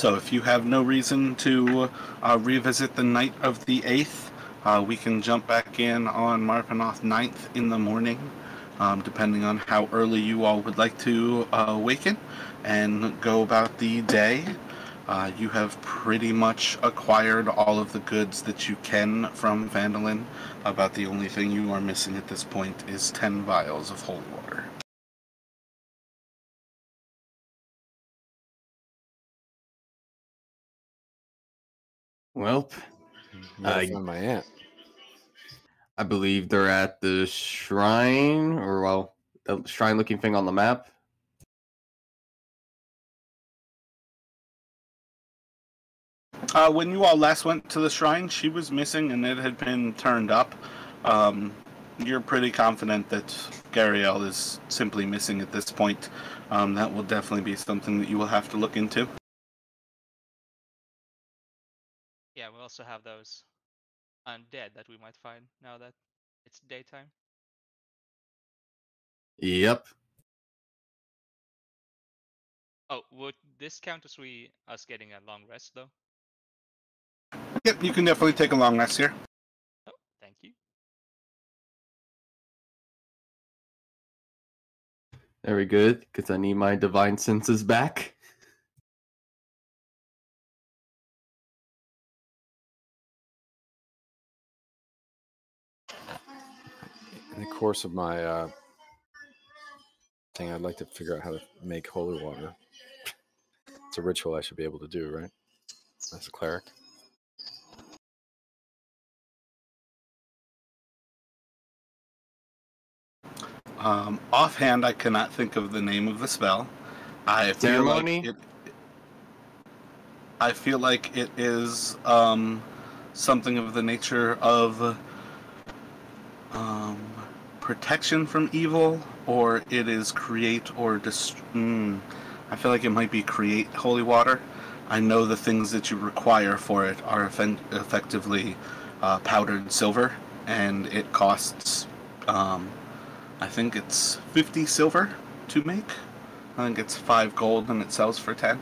So if you have no reason to revisit the night of the 8th, we can jump back in on Marpanoth 9th in the morning, depending on how early you all would like to awaken and go about the day. You have pretty much acquired all of the goods that you can from Phandalin. About the only thing you are missing at this point is 10 vials of holy water. Well, Gotta find my aunt. I believe they're at the shrine, or well, the shrine-looking thing on the map. When you all last went to the shrine, she was missing and it had been turned up. You're pretty confident that Gariel is simply missing at this point. That will definitely be something that you will have to look into. Yeah, we also have those undead that we might find now that it's daytime. Yep. Oh, would this count as us getting a long rest though? Yep, you can definitely take a long rest here. Oh, thank you. Very good, because I need my divine senses back. In the course of my thing, I'd like to figure out how to make holy water. It's a ritual I should be able to do, right? As a cleric. Offhand, I cannot think of the name of the spell. I feel like it is something of the nature of protection from evil, or it is create or I feel like it might be create holy water. I know the things that you require for it are effectively powdered silver, and it costs, I think it's 50 silver to make. I think it's 5 gold and it sells for 10.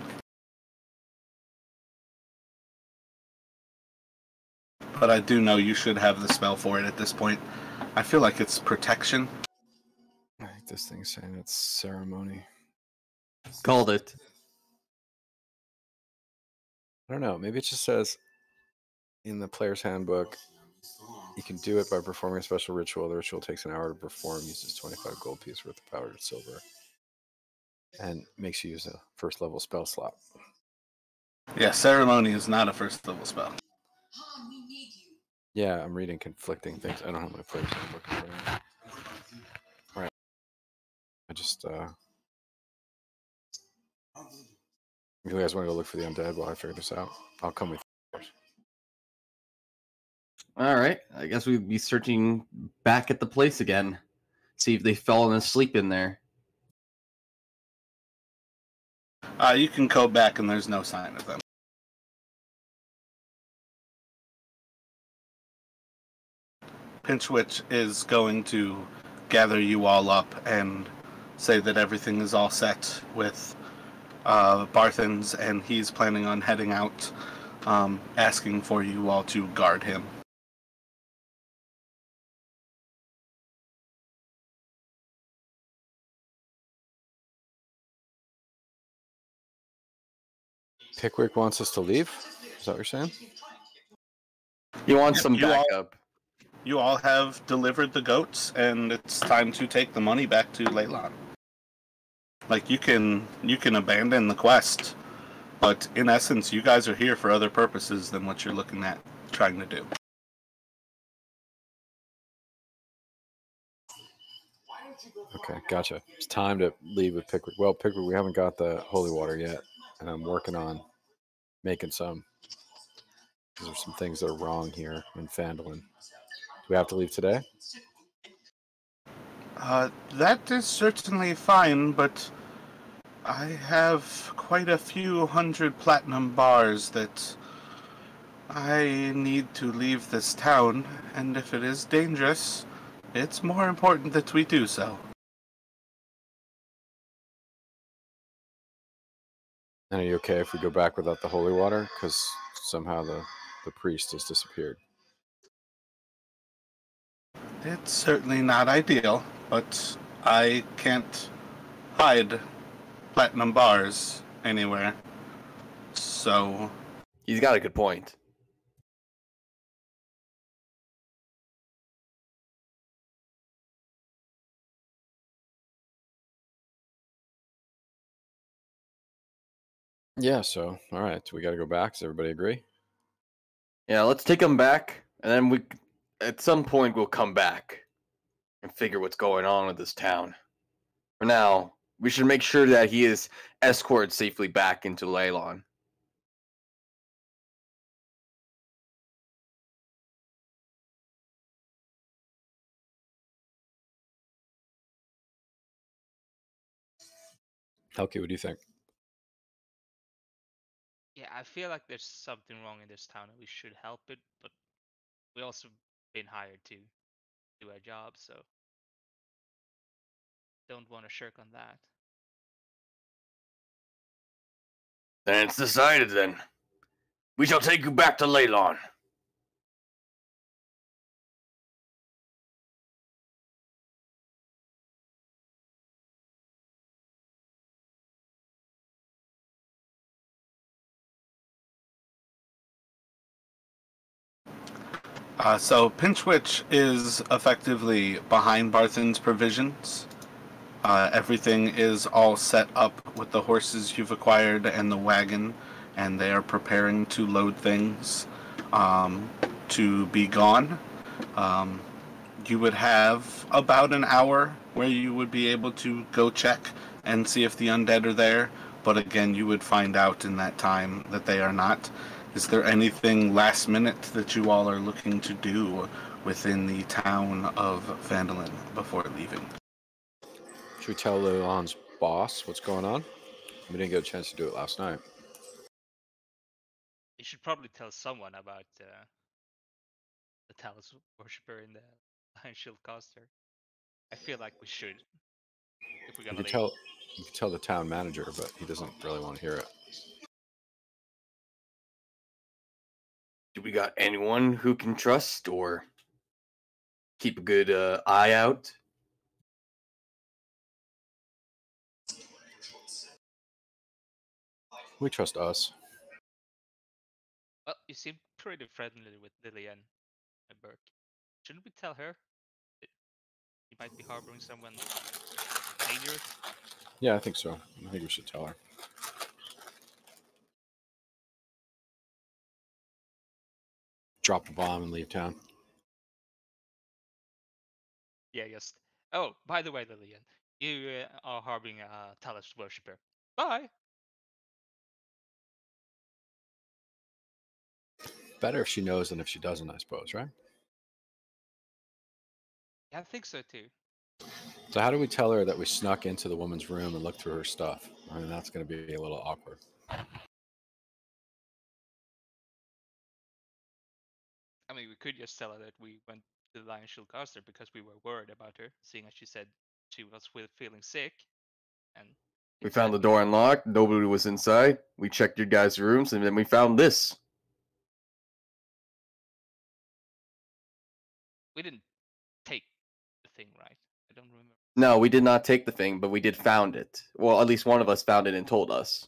But I do know you should have the spell for it at this point. I feel like it's protection. I think this thing's saying it's ceremony. Called it. I don't know. Maybe it just says in the player's handbook, you can do it by performing a special ritual. The ritual takes an hour to perform, uses 25 gold pieces worth of powdered silver, and makes you use a first level spell slot. Yeah, ceremony is not a first level spell. Yeah, I'm reading conflicting things. I don't have my player's handbook in front of me. All right. I just, you guys want to go look for the undead while I figure this out? I'll come with you. All right. I guess we'd be searching back at the place again. See if they've fallen asleep in there. You can go back and there's no sign of them. Pinchwit is going to gather you all up and say that everything is all set with Barthen's, and he's planning on heading out, asking for you all to guard him. Pickwick wants us to leave? Is that what you're saying? You want some backup. You all have delivered the goats, and it's time to take the money back to Leilon. Like, you can abandon the quest, but in essence, you guys are here for other purposes than what you're looking at trying to do. Okay, gotcha. It's time to leave with Pickwick. Well, Pickwick, we haven't got the holy water yet, and I'm working on making some. There's some things that are wrong here in Phandalin. Do we have to leave today? That is certainly fine, but I have quite a few hundred platinum bars that I need to leave this town, and if it is dangerous, it's more important that we do so. And are you okay if we go back without the holy water? Because somehow the priest has disappeared. It's certainly not ideal, but I can't hide platinum bars anywhere. So, He's got a good point. Yeah, so, all right. So we got to go back. Does everybody agree? Yeah, let's take him back, and then at some point, we'll come back and figure what's going on with this town. For now, we should make sure that he is escorted safely back into Leilon. Helki, what do you think? Yeah, I feel like there's something wrong in this town and we should help it, but we also been hired to do our job, so don't want to shirk on that. Then it's decided then. We shall take you back to Leilon. so Pinchwit is effectively behind Barthen's provisions. Everything is all set up with the horses you've acquired and the wagon, and they are preparing to load things to be gone. You would have about an hour where you would be able to go check and see if the undead are there, but again, you would find out in that time that they are not. Is there anything last minute that you all are looking to do within the town of Phandalin before leaving? Should we tell Leilon's boss what's going on? We didn't get a chance to do it last night. You should probably tell someone about the Talus worshiper in the Iron Shield caster. I feel like we should. If we're You gonna could leave. tell the town manager, but he doesn't really want to hear it. Do we got anyone who can trust or keep a good eye out? We trust us. Well, you seem pretty friendly with Lillian, Burke. Shouldn't we tell her that he might be harboring someone dangerous? Yeah, I think so. I think we should tell her. Drop the bomb and leave town. Yeah, yes. Oh, by the way, Lillian, you are harboring a Talus worshiper. Bye. Better if she knows than if she doesn't, I suppose, right? Yeah, I think so too. So how do we tell her that we snuck into the woman's room and looked through her stuff? I mean, that's going to be a little awkward. I mean, we could just tell her that we went to the Lion Shield caster because we were worried about her, seeing as she said she was feeling sick. And We found the door unlocked. Nobody was inside. We checked your guys' rooms, and then we found this. We didn't take the thing, right? I don't remember. No, we did not take the thing, but we did found it. Well, at least one of us found it and told us.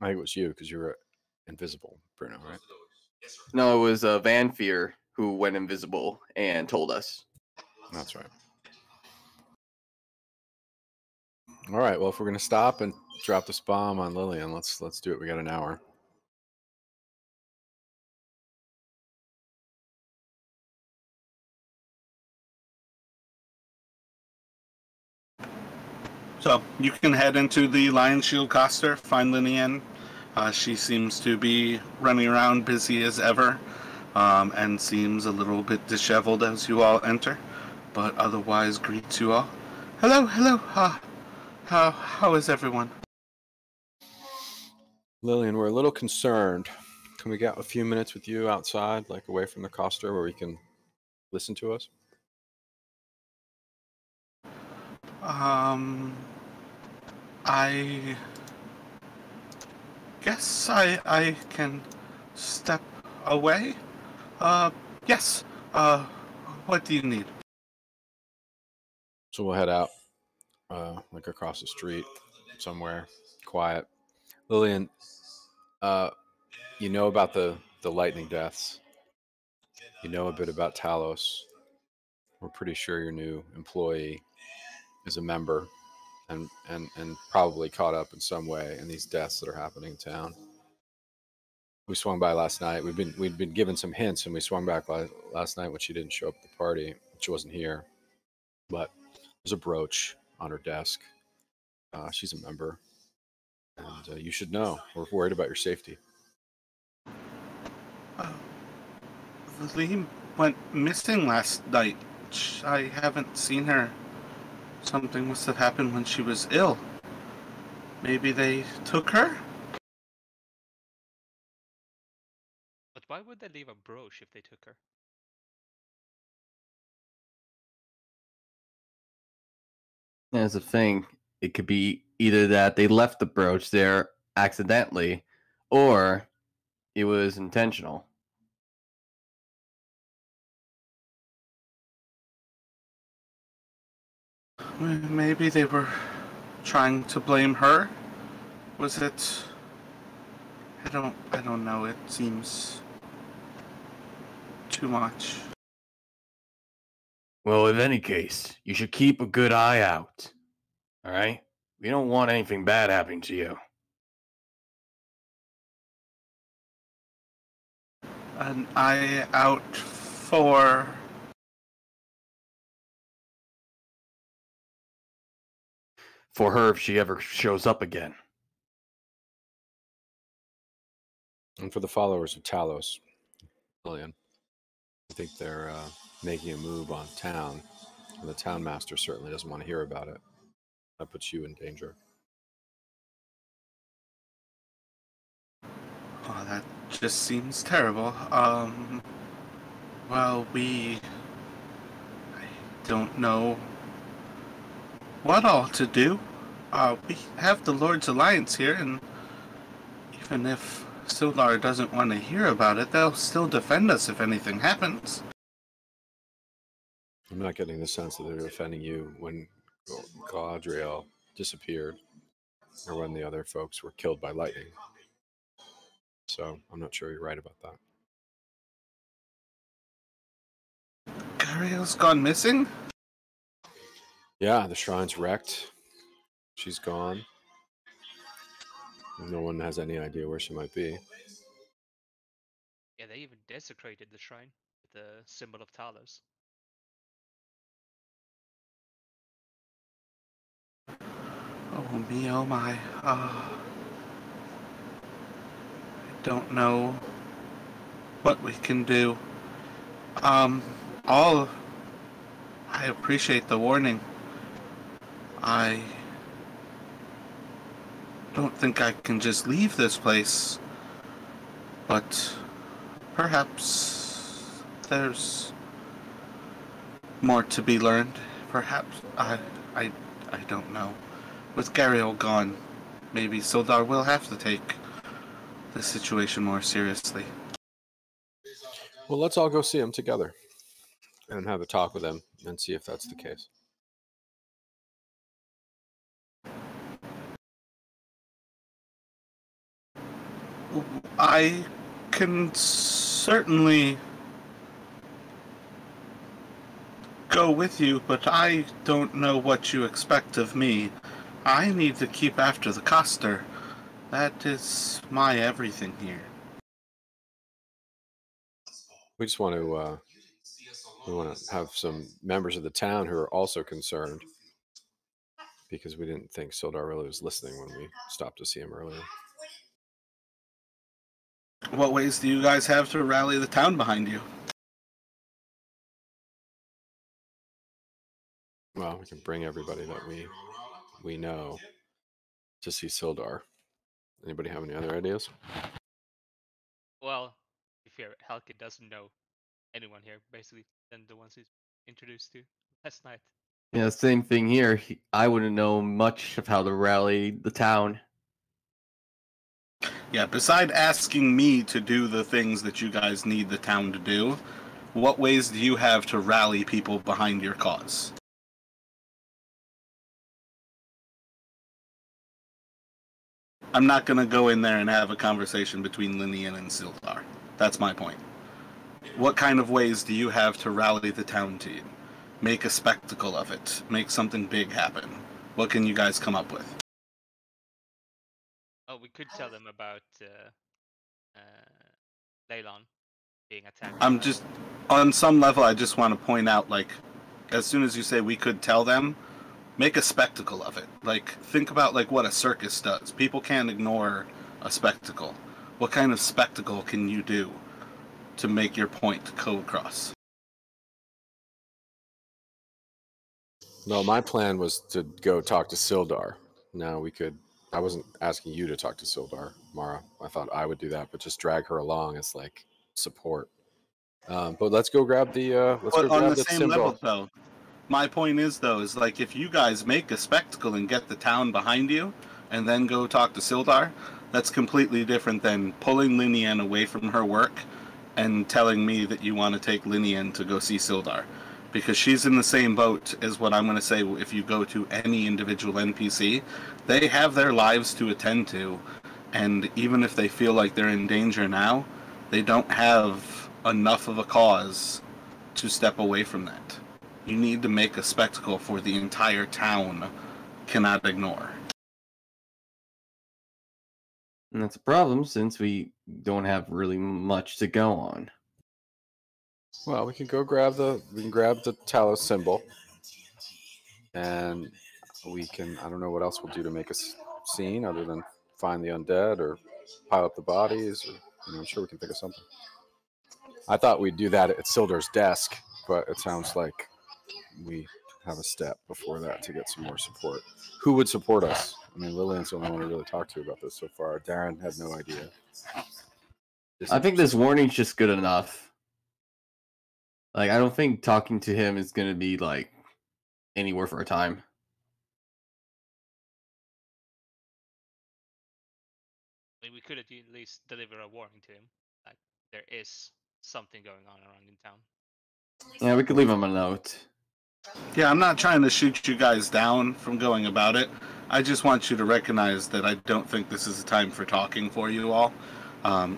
I think it was you because you were invisible, Bruno, right? No, it was Van Fear who went invisible and told us. That's right. All right. Well, if we're going to stop and drop this bomb on Lillian, let's do it. We got an hour. So you can head into the Lion Shield caster, find Linian. She seems to be running around busy as ever, and seems a little bit disheveled as you all enter, but otherwise greets you all. Hello, hello. How is everyone? Lillian, we're a little concerned. Can we get a few minutes with you outside, like away from the caster, where we can listen to us? I guess I can step away. Uh, yes. What do you need? So we'll head out, like across the street somewhere, quiet. Lillian, you know about the lightning deaths. You know a bit about Talos. We're pretty sure your new employee is a member and probably caught up in some way in these deaths that are happening in town. We swung by last night. We'd been given some hints, and we swung back last night when she didn't show up at the party. She wasn't here, but there's a brooch on her desk. She's a member, and you should know. We're worried about your safety. Lee went missing last night. I haven't seen her. Something must have happened when she was ill. Maybe they took her? But why would they leave a brooch if they took her? That's the thing. It could be either that they left the brooch there accidentally, or it was intentional. Maybe they were trying to blame her? Was it... I don't know. It seems too much. Well, in any case, you should keep a good eye out. All right? We don't want anything bad happening to you. An eye out for... For her if she ever shows up again. And for the followers of Talos, Lillian, I think they're making a move on town, and the town master certainly doesn't want to hear about it. That puts you in danger. Oh, that just seems terrible. Well, I don't know what all to do. We have the Lord's Alliance here, and even if Sildar doesn't want to hear about it, they'll still defend us if anything happens. I'm not getting the sense that they're defending you when Galadriel disappeared or when the other folks were killed by lightning. So I'm not sure you're right about that. Gariel's gone missing? Yeah, the shrine's wrecked. She's gone. No one has any idea where she might be. Yeah, they even desecrated the shrine with the symbol of Talos. Oh me, oh my. I don't know what we can do. All... I appreciate the warning. I don't think I can just leave this place, but perhaps there's more to be learned. Perhaps I don't know. With Gariel gone, maybe Sildar will have to take the situation more seriously. Well, let's all go see him together and have a talk with him and see if that's the case. I can certainly go with you, but I don't know what you expect of me. I need to keep after the Coster. That is my everything here. We just want to have some members of the town who are also concerned because we didn't think Sildar really was listening when we stopped to see him earlier. What ways do you guys have to rally the town behind you? Well, we can bring everybody that we know to see Sildar. Anybody have any other ideas? Well, if you're Helkin doesn't know anyone here, basically, than the ones he's introduced to last night. Yeah, same thing here. I wouldn't know much of how to rally the town. Yeah, beside asking me to do the things that you guys need the town to do, what ways do you have to rally people behind your cause? I'm not going to go in there and have a conversation between Linian and Sildar. That's my point. What kind of ways do you have to rally the town to you? Make a spectacle of it. Make something big happen. What can you guys come up with? Oh, we could tell them about Leilon being attacked I'm by. just, on some level, I just want to point out, like, as soon as you say we could tell them, make a spectacle of it. Like, think about, like, what a circus does. People can't ignore a spectacle. What kind of spectacle can you do to make your point go across? No, my plan was to go talk to Sildar. Now we could. I wasn't asking you to talk to Sildar, Mara. I thought I would do that, but just drag her along as like support. But let's go grab the. But on the same symbol. level, though, my point is, though, is like if you guys make a spectacle and get the town behind you, and then go talk to Sildar, that's completely different than pulling Linian away from her work and telling me that you want to take Linian to go see Sildar. Because she's in the same boat as what I'm going to say if you go to any individual NPC. They have their lives to attend to, and even if they feel like they're in danger now, they don't have enough of a cause to step away from that. You need to make a spectacle for the entire town cannot ignore. And that's a problem since we don't have really much to go on. Well, we can go grab the. We can grab the Talos symbol, and we can. I don't know what else we'll do to make a scene other than find the undead or pile up the bodies. Or, I'm sure we can think of something. I thought we'd do that at Sildar's desk, but it sounds like we have a step before that to get some more support. Who would support us? I mean, Lillian's the only one to really talk to about this so far. Darren had no idea. I think this warning's just good enough. Like, I don't think talking to him is going to be, like, any worth our time. I mean, we could at least deliver a warning to him, like there is something going on around in town. Yeah, we could leave him a note. Yeah, I'm not trying to shoot you guys down from going about it. I just want you to recognize that I don't think this is a time for talking for you all.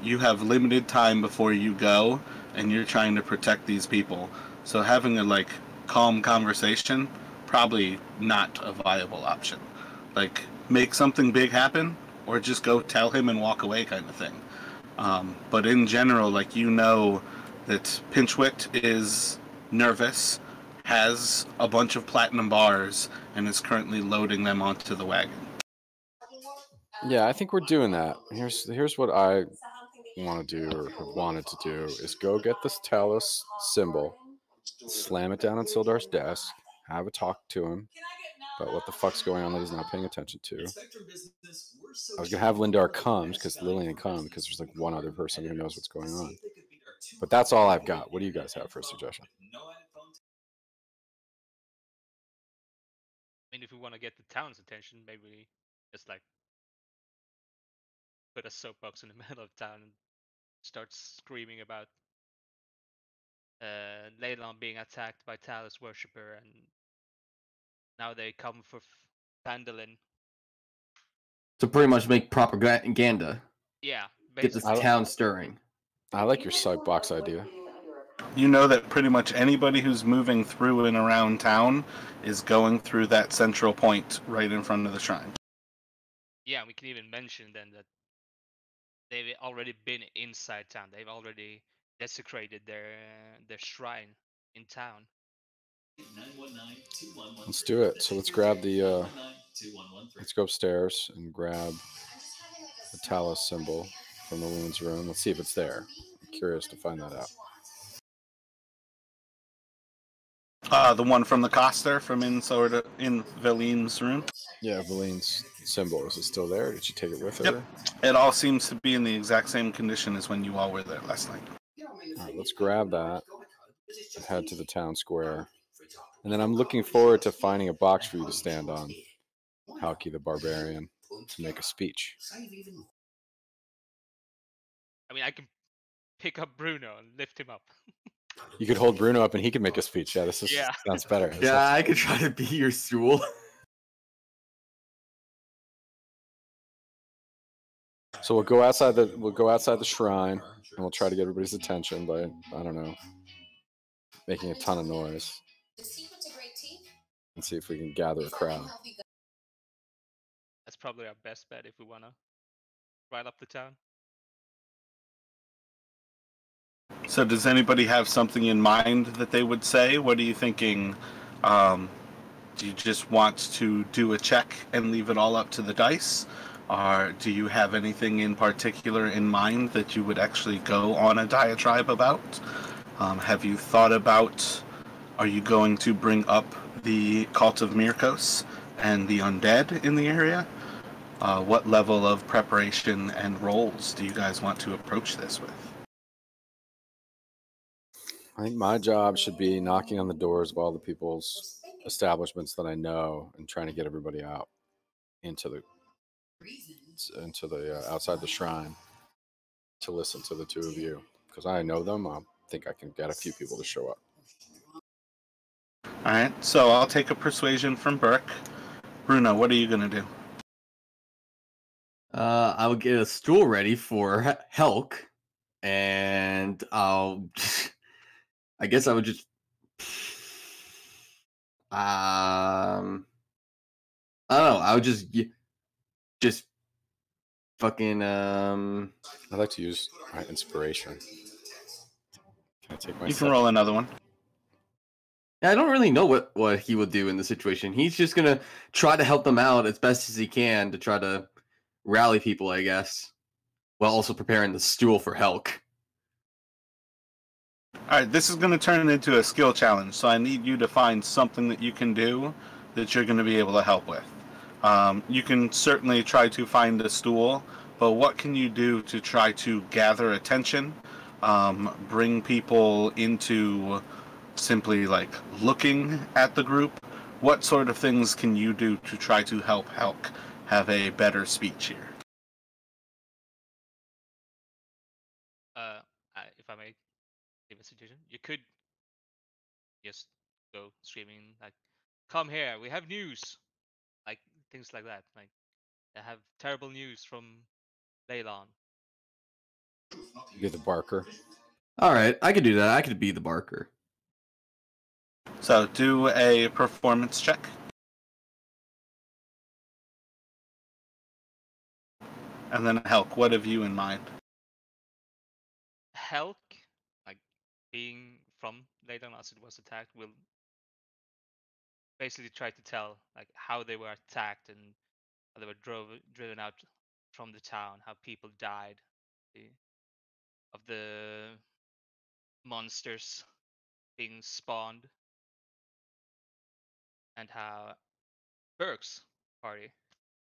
You have limited time before you go, and you're trying to protect these people. So having a, like, calm conversation, probably not a viable option. Like, make something big happen, or just go tell him and walk away kind of thing. But in general, like, you know that Pinchwit is nervous, has a bunch of platinum bars, and is currently loading them onto the wagon. Yeah, I think we're doing that. Here's what I want to do or have wanted to do is go get this Talos symbol, slam it down on Sildar's desk, have a talk to him about what the fuck's going on that he's not paying attention to. I was gonna have Lindar comes because Lillian come because there's like one other person who knows what's going on. But that's all I've got. What do you guys have for a suggestion? I mean, if we want to get the town's attention, maybe we just like put a soapbox in the middle of town and start screaming about Leilon being attacked by Talos worshipper, and now they come for Phandalin. To pretty much make propaganda. Yeah, Get this basically. town stirring. I like your soapbox idea. You know that pretty much anybody who's moving through and around town is going through that central point right in front of the shrine. Yeah, we can even mention then that they've already been inside town. They've already desecrated their shrine in town. Let's do it. So let's grab the. Let's go upstairs and grab the Talos symbol from the woman's room. Let's see if it's there. I'm curious to find that out. The one from the Coster from in Veline's room. Yeah, Veline's symbol. Is it still there? Did she take it with her? Yep. It all seems to be in the exact same condition as when you all were there last night. All right, let's grab that and head to the town square And then I'm looking forward to finding a box for you to stand on, Halki the Barbarian, to make a speech. I mean, I can pick up Bruno and lift him up. You could hold Bruno up and he could make a speech. Yeah, sounds better. Yeah, I could try to be your stool. So we'll go outside the shrine and we'll try to get everybody's attention by, I don't know, making a ton of noise. And see if we can gather a crowd. That's probably our best bet if we want to rile up the town. So does anybody have something in mind that they would say? What are you thinking? Do you just want to do a check and leave it all up to the dice? Or do you have anything in particular in mind that you would actually go on a diatribe about? Have you thought about, are you going to bring up the cult of Mirkos and the undead in the area? What level of preparation and roles do you guys want to approach this with? I think my job should be knocking on the doors of all the people's establishments that I know and trying to get everybody out into the outside the shrine to listen to the two of you, because I know them. I think I can get a few people to show up. All right, so I'll take a persuasion from Burke. Bruno, what are you going to do? I would get a stool ready for Helk, and I guess I would just, I don't know. I would just fucking I'd like to use my inspiration. Can I take my? You can roll another one. I don't really know what he would do in the situation. He's just gonna try to help them out as best as he can to try to rally people, I guess, while also preparing the stool for Helk. All right, this is going to turn into a skill challenge, so I need you to find something that you can do that you're going to be able to help with. You can certainly try to find a stool, but what can you do to try to gather attention, bring people into simply like looking at the group? What sort of things can you do to try to help Helk have a better speech here? If I may give a suggestion, you could just go screaming like, "Come here, we have news!" Like things like that. Like, I have terrible news from Leilon. You're the barker. All right, I could do that. I could be the barker. So do a performance check. And then Helk, what have you in mind? Helk, like being from Leilon as it was attacked, will basically try to tell like how they were attacked and how they were driven out from the town, how people died of the monsters being spawned, and how Burke's party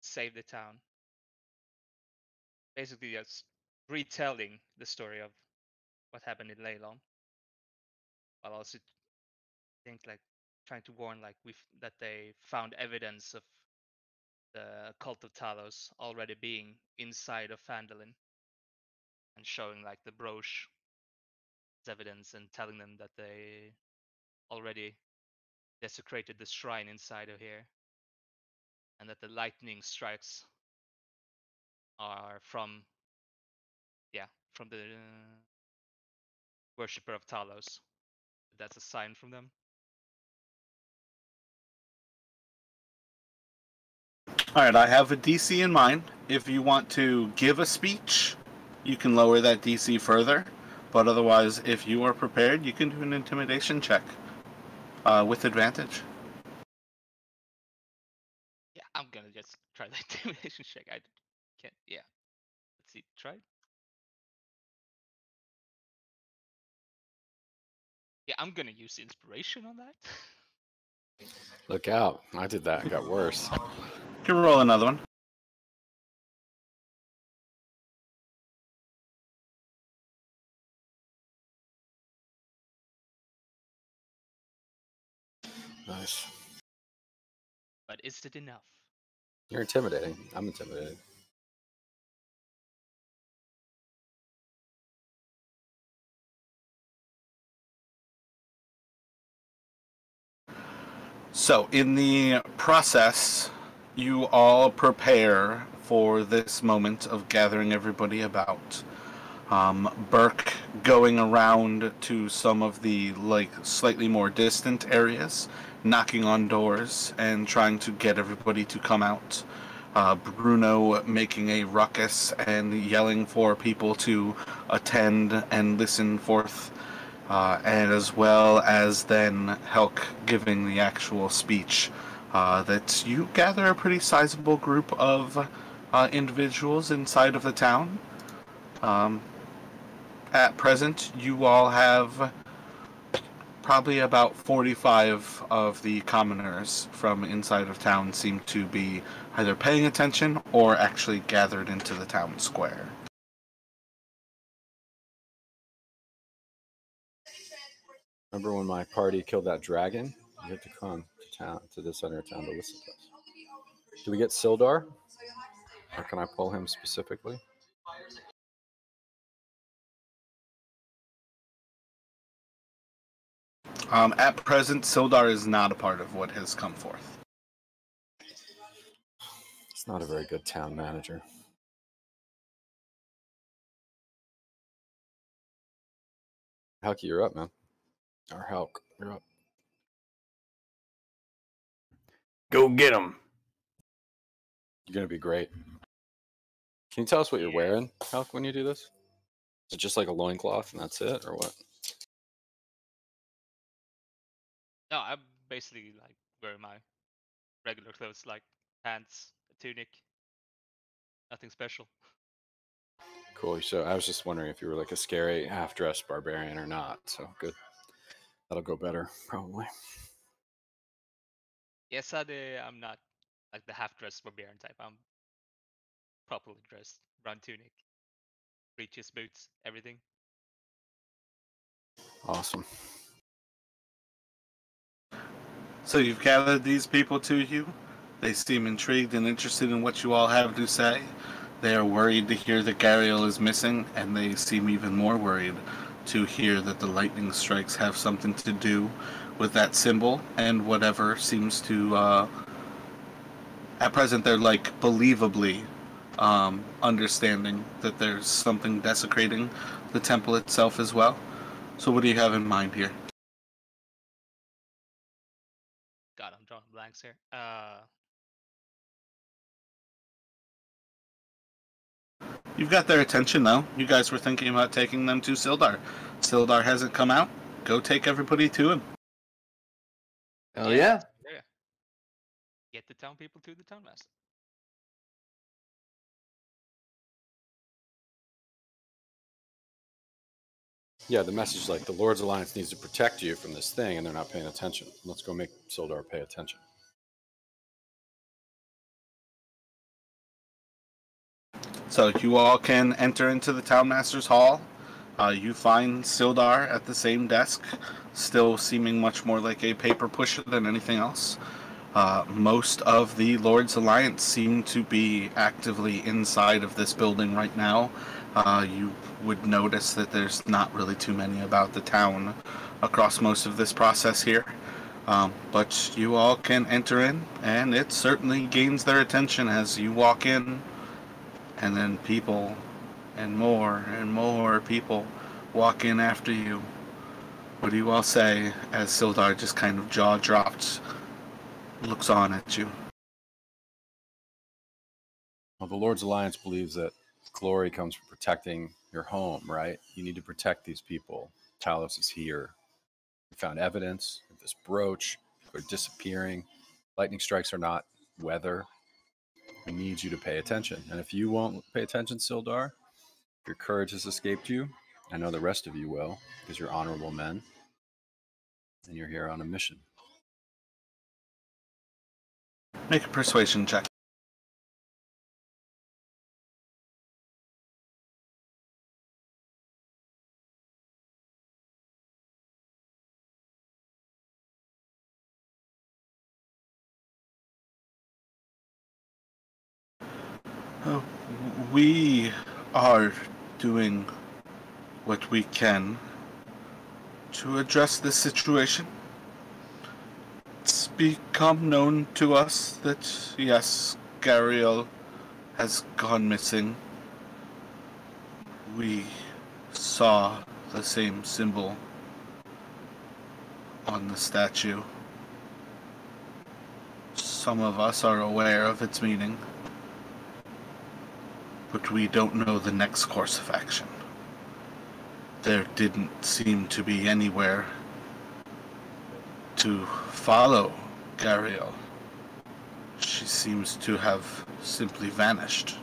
saved the town. Basically, just retelling the story of what happened in Leilon, while also think like trying to warn like that they found evidence of the cult of Talos already being inside of Phandalin, and showing like the brooch as evidence and telling them that they already desecrated the shrine inside of here, and that the lightning strikes are from the worshipper of Talos. That's a sign from them. All right, I have a DC in mind. If you want to give a speech, you can lower that DC further. But otherwise, if you are prepared, you can do an intimidation check with advantage. Yeah, I'm gonna just try the intimidation check. I can't. Yeah, let's see. Try. Yeah, I'm gonna use inspiration on that. Look out. I did that and got worse. You can roll another one. Nice. But is it enough? You're intimidating. I'm intimidated. So, in the process, you all prepare for this moment of gathering everybody about. Burke going around to some of the slightly more distant areas, knocking on doors and trying to get everybody to come out. Bruno making a ruckus and yelling for people to attend and listen forth, and as well as then Helk giving the actual speech. That you gather a pretty sizable group of individuals inside of the town. At present, you all have probably about 45 of the commoners from inside of town seem to be either paying attention or actually gathered into the town square. Remember when my party killed that dragon? You had to come to town, to the center of town to listen to us. Do we get Sildar? Or can I pull him specifically? At present, Sildar is not a part of what has come forth. He's not a very good town manager. Helk, you're up, man. Or Helk, you're up. Go get him. You're gonna be great. Can you tell us what you're Yeah. wearing, Helk, when you do this? Is it just like a loincloth and that's it, or what? No, I'm basically like wearing my regular clothes, like pants, a tunic, nothing special. Cool. So I was just wondering if you were like a scary half-dressed barbarian or not. So good. That'll go better, probably. Yes, I'm not like the half-dressed barbarian type. I'm properly dressed, brown tunic, breeches, boots, everything. Awesome. So you've gathered these people to you. They seem intrigued and interested in what you all have to say. They are worried to hear that Gariel is missing, and they seem even more worried to hear that the lightning strikes have something to do with that symbol and whatever seems to, at present, they're believably understanding that there's something desecrating the temple itself as well. So what do you have in mind here? God, I'm drawing blanks here. You've got their attention, though. You guys were thinking about taking them to Sildar. Sildar hasn't come out. Go take everybody to him. Oh yeah. Yeah. Get the town people to the town master. Yeah, the message is like the Lord's Alliance needs to protect you from this thing, and they're not paying attention. Let's go make Sildar pay attention. So you all can enter into the Townmaster's Hall. You find Sildar at the same desk, still seeming much more like a paper pusher than anything else. Most of the Lord's Alliance seem to be actively inside of this building right now. You would notice that there's not really too many about the town across most of this process here. But you all can enter in, and it certainly gains their attention as you walk in, and then people and more people walk in after you. What do you all say as Sildar just kind of jaw dropped looks on at you? Well, the Lord's Alliance believes that glory comes from protecting your home, right? You need to protect these people. Talos is here. We found evidence of this brooch. They're disappearing. Lightning strikes are not weather. We need you to pay attention. And if you won't pay attention, Sildar, if your courage has escaped you, I know the rest of you will, because you're honorable men, and you're here on a mission. Make a persuasion check. We are doing what we can to address this situation. It's become known to us that, yes, Gariel has gone missing. We saw the same symbol on the statue. Some of us are aware of its meaning, but we don't know the next course of action. There didn't seem to be anywhere to follow Gariel. She seems to have simply vanished.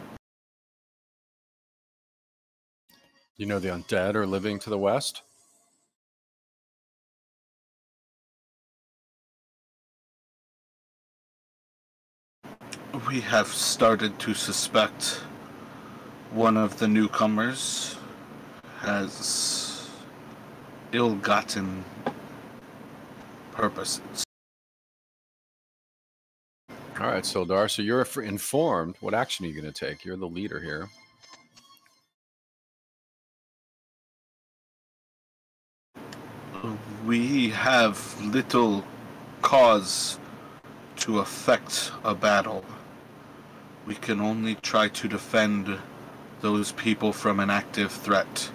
You know the undead are living to the west? We have started to suspect one of the newcomers has ill-gotten purposes. All right, Sildar. So you're informed. What action are you going to take? You're the leader here. We have little cause to affect a battle. We can only try to defend those people from an active threat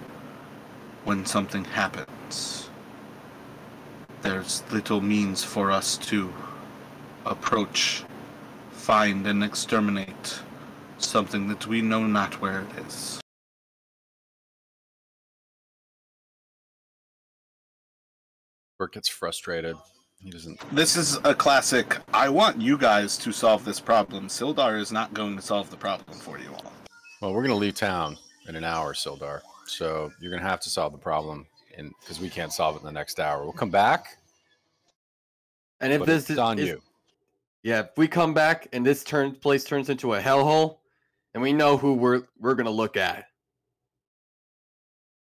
when something happens. There's little means for us to approach, find, and exterminate something that we know not where it is. Bert gets frustrated. He doesn't. This is a classic, I want you guys to solve this problem. Sildar is not going to solve the problem for you all. Well, we're going to leave town in an hour, Sildar. So you're going to have to solve the problem, because we can't solve it in the next hour. We'll come back. And if But this it's on is, you. yeah, if we come back and this place turns into a hellhole, and we know who we're gonna look at,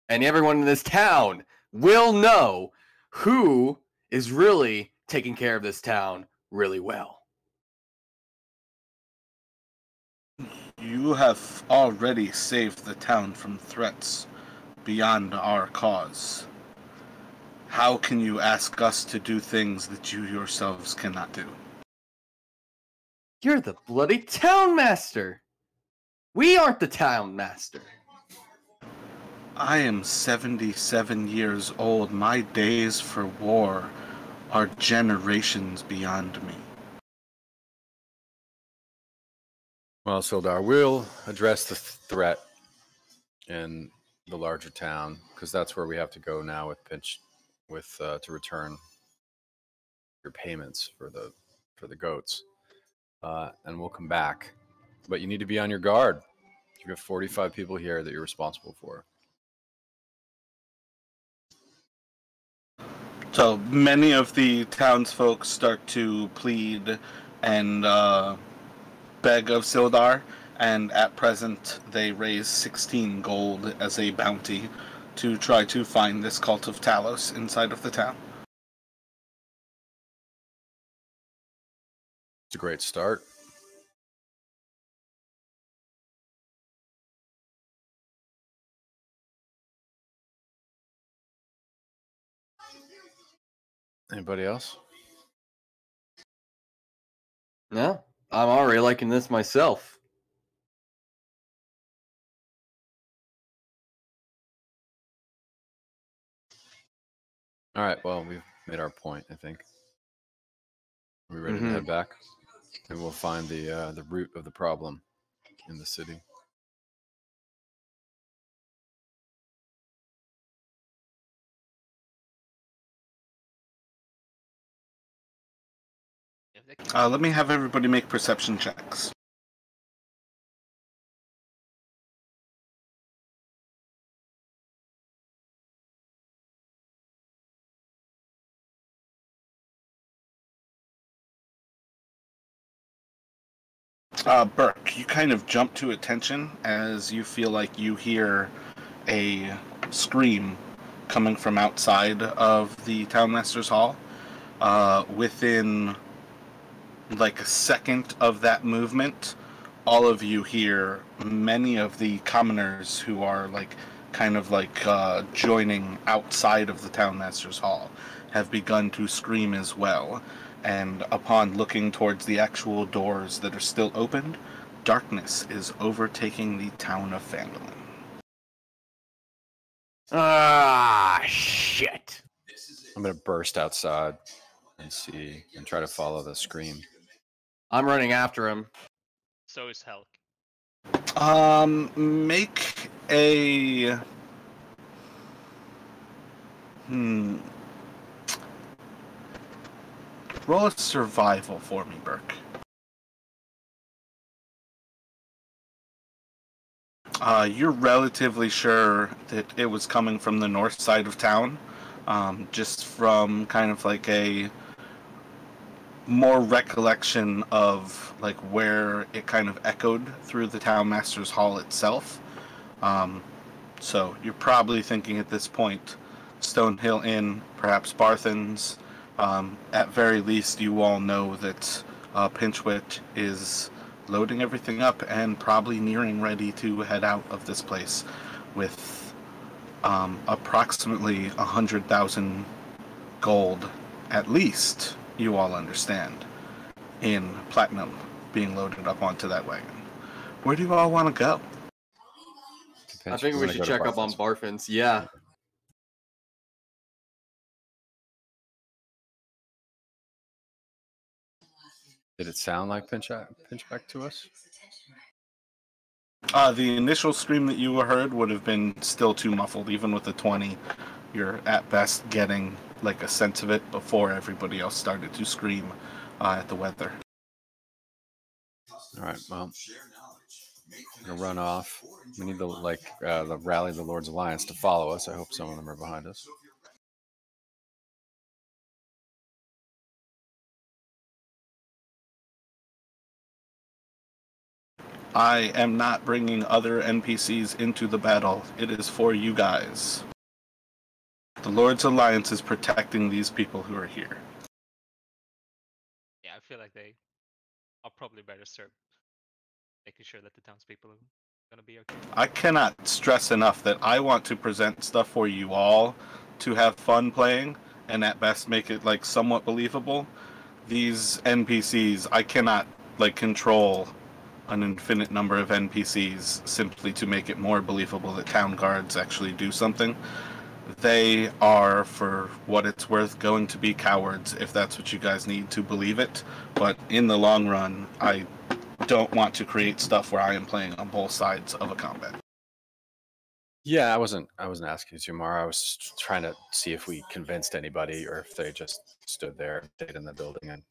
and everyone in this town will know who is really taking care of this town really well. You have already saved the town from threats beyond our cause. How can you ask us to do things that you yourselves cannot do? You're the bloody town master. We aren't the town master. I am 77 years old. My days for war are generations beyond me. Well, Sildar, we'll address the threat in the larger town, because that's where we have to go now with to return your payments for the goats, and we'll come back. But you need to be on your guard. You have 45 people here that you're responsible for. So many of the townsfolk start to plead and beg of Sildar, and at present they raise 16 gold as a bounty to try to find this cult of Talos inside of the town. It's a great start. Anybody else? Yeah, I'm already liking this myself. All right, well, we've made our point, I think. Are we ready to head back? And we'll find the root of the problem in the city. Let me have everybody make perception checks. Burke, you kind of jump to attention as you feel like you hear a scream coming from outside of the Townmaster's Hall. Within like a second of that movement, all of you hear many of the commoners who are joining outside of the townmaster's hall have begun to scream as well. And upon looking towards the actual doors that are still opened, darkness is overtaking the town of Phandalin. Ah, shit. I'm gonna burst outside and see and try to follow the scream. I'm running after him. So is Helk. Make a roll a survival for me, Burke. You're relatively sure that it was coming from the north side of town, just from kind of like a more recollection of like where it kind of echoed through the townmaster's hall itself. So you're probably thinking at this point, Stonehill Inn, perhaps Barthen's. At very least, you all know that Pinchwit is loading everything up and probably nearing ready to head out of this place with approximately 100,000 gold, at least, you all understand, in platinum being loaded up onto that wagon. Where do you all want to go? I think we should check up on Barthen's. Yeah. Did it sound like pinchback to us? The initial scream that you heard would have been still too muffled. Even with the 20, you're at best getting like a sense of it before everybody else started to scream at the weather. All right, well, I'm gonna run off. We need the rally the Lord's Alliance to follow us. I hope some of them are behind us. I am not bringing other NPCs into the battle. It is for you guys. The Lord's Alliance is protecting these people who are here. Yeah, I feel like they are probably better served making sure that the townspeople are gonna be okay. I cannot stress enough that I want to present stuff for you all to have fun playing and at best make it like somewhat believable. These NPCs, I cannot like control an infinite number of NPCs simply to make it more believable that town guards actually do something. They are, for what it's worth, going to be cowards if that's what you guys need to believe it. But in the long run, I don't want to create stuff where I am playing on both sides of a combat. Yeah, I wasn't asking you, Mara. I was trying to see if we convinced anybody or if they just stood there, stayed in the building, and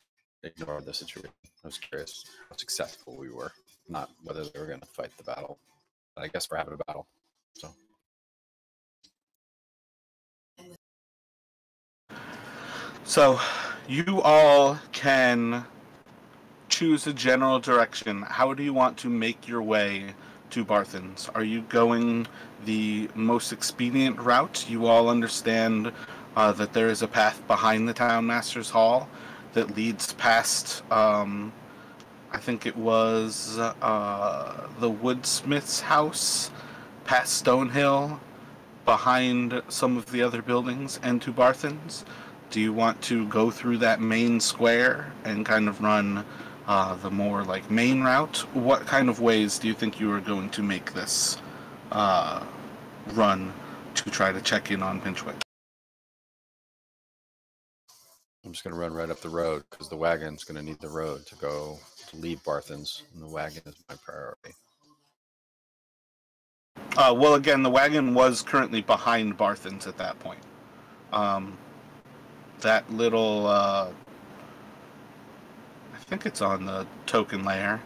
ignored the situation. I was curious how successful we were, not whether they were going to fight the battle. But I guess we're having a battle. So, you all can choose a general direction. How do you want to make your way to Barthen's? Are you going the most expedient route? You all understand that there is a path behind the Townmaster's Hall that leads past, I think it was the Woodsmith's house, past Stonehill, behind some of the other buildings, and to Barthen's. Do you want to go through that main square and kind of run the more like main route? What kind of ways do you think you are going to make this run to try to check in on Pinchwit? I'm just going to run right up the road because the wagon's going to need the road to leave Barthen's, and the wagon is my priority. Well, again, the wagon was currently behind Barthen's at that point. That little, I think it's on the token layer,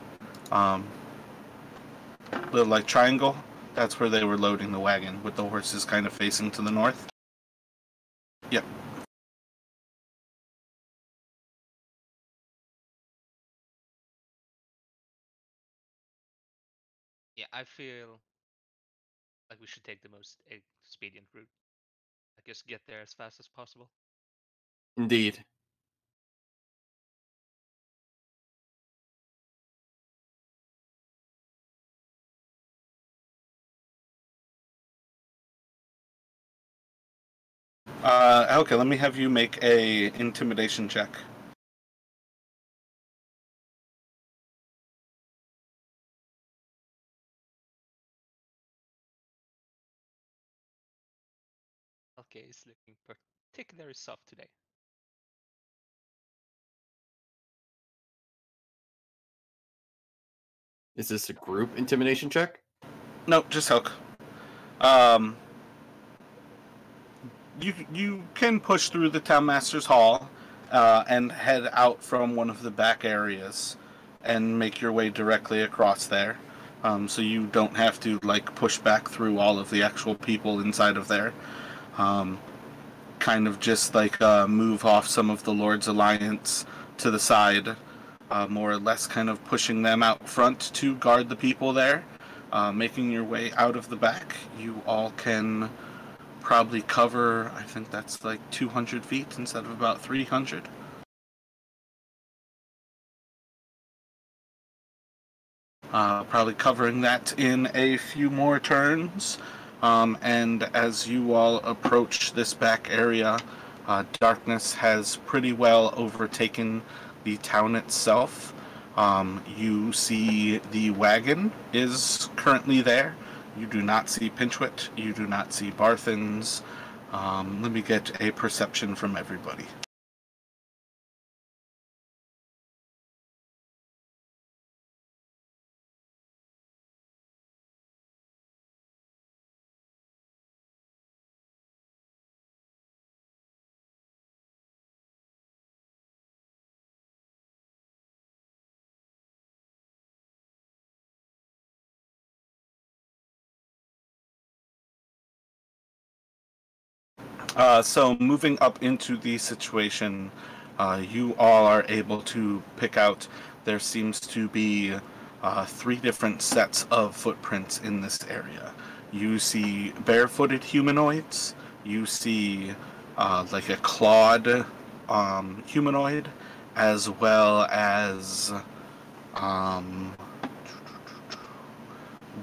little like triangle, that's where they were loading the wagon with the horses kind of facing to the north. Yep. Yeah, I feel like we should take the most expedient route. Like just get there as fast as possible. Indeed. Okay, let me have you make a intimidation check. Okay, it's looking particularly soft today. Is this a group intimidation check? No, just Helk. Um, you can push through the townmaster's hall and head out from one of the back areas and make your way directly across there. So you don't have to like push back through all of the actual people inside of there. Um, Kind of just like move off some of the Lord's Alliance to the side, more or less kind of pushing them out front to guard the people there. Making your way out of the back, you all can probably cover, I think that's like 200 feet instead of about 300. Probably covering that in a few more turns. And as you all approach this back area, darkness has pretty well overtaken the town itself. You see the wagon is currently there. You do not see Pinchwit. You do not see Barthen's. Let me get a perception from everybody. So moving up into the situation, you all are able to pick out. There seems to be three different sets of footprints in this area. You see barefooted humanoids. You see like a clawed humanoid, as well as um,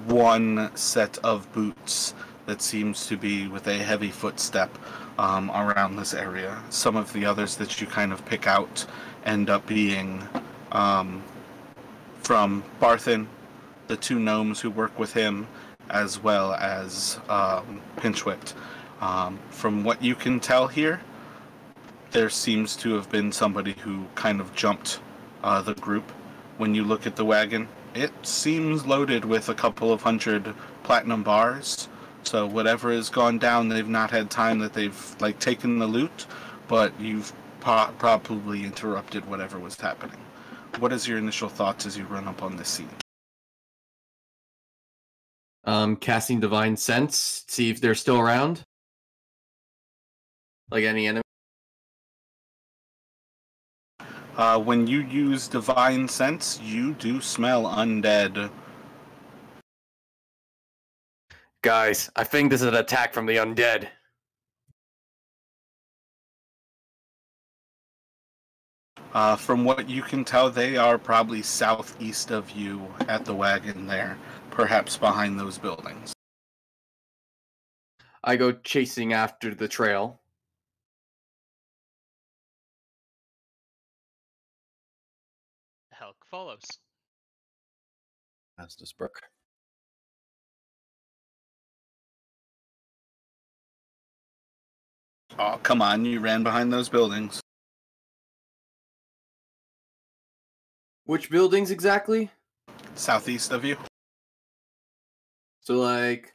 one set of boots that seems to be with a heavy footstep around this area. Some of the others that you kind of pick out end up being from Barthen, the two gnomes who work with him, as well as Pinchwit. From what you can tell here, there seems to have been somebody who kind of jumped the group. When you look at the wagon, it seems loaded with a couple of hundred platinum bars. So whatever has gone down, they've not had time that they've like taken the loot, but you've probably interrupted whatever was happening. What is your initial thoughts as you run up on this scene? Casting Divine Sense, see if they're still around. Like any enemy. When you use Divine Sense, you do smell undead. Guys, I think this is an attack from the undead. From what you can tell, they are probably southeast of you at the wagon there, perhaps behind those buildings. I go chasing after the trail. Helk follows. As does Brooke. Oh, come on, you ran behind those buildings. Which buildings exactly? Southeast of you. So like,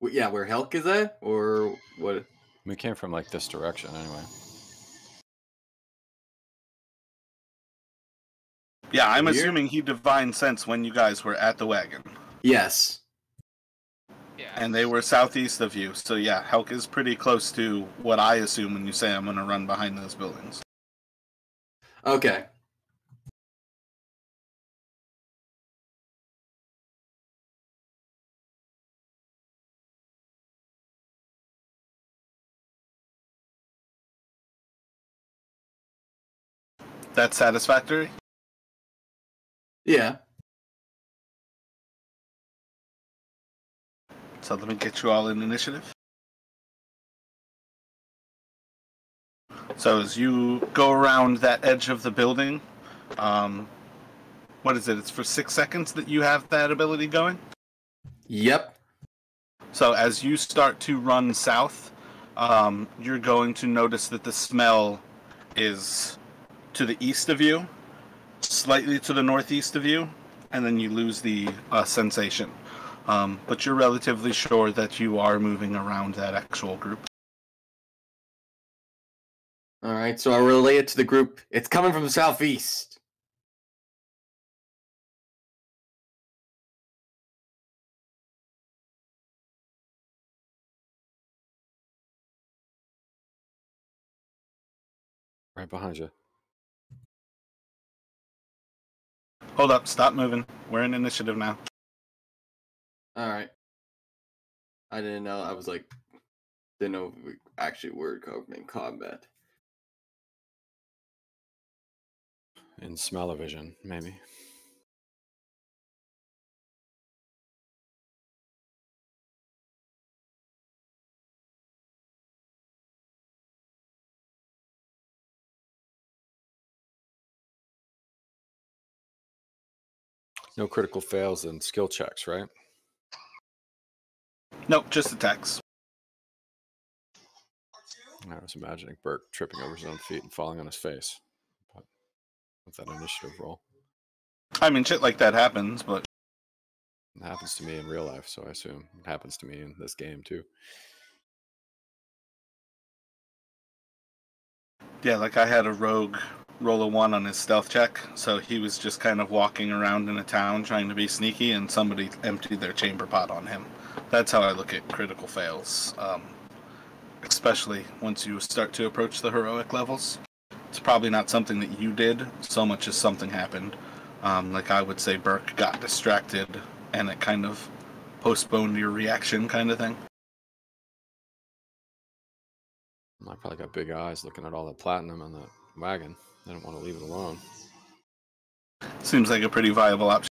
yeah, where Helk is at, or what? We came from like this direction anyway. Yeah, I'm Here? assuming he Divine Sense when you guys were at the wagon. Yes. Yeah. And they were southeast of you. So yeah, Helk is pretty close to what I assume when you say I'm going to run behind those buildings. Okay. That's satisfactory? Yeah. So let me get you all in initiative. So as you go around that edge of the building, what is it? It's for 6 seconds that you have that ability going? Yep. So as you start to run south, you're going to notice that the smell is to the east of you, slightly to the northeast of you, and then you lose the sensation. But you're relatively sure that you are moving around that actual group. All right, so I relay it to the group. It's coming from the southeast. Right behind you. Hold up, stop moving. We're in initiative now. All right. I didn't know. I was like, didn't know if we actually were in combat. In smell-o-vision, maybe. No critical fails and skill checks, right? Nope, just attacks. I was imagining Burke tripping over his own feet and falling on his face. But with that initiative roll. I mean, shit like that happens, but... It happens to me in real life, so I assume it happens to me in this game, too. Yeah, like I had a rogue roll a 1 on his stealth check, so he was just kind of walking around in a town trying to be sneaky, and somebody emptied their chamber pot on him. That's how I look at critical fails, especially once you start to approach the heroic levels. It's probably not something that you did so much as something happened. Like I would say Burke got distracted, and it kind of postponed your reaction kind of thing. I probably got big eyes looking at all that platinum on that wagon. I didn't want to leave it alone. Seems like a pretty viable option.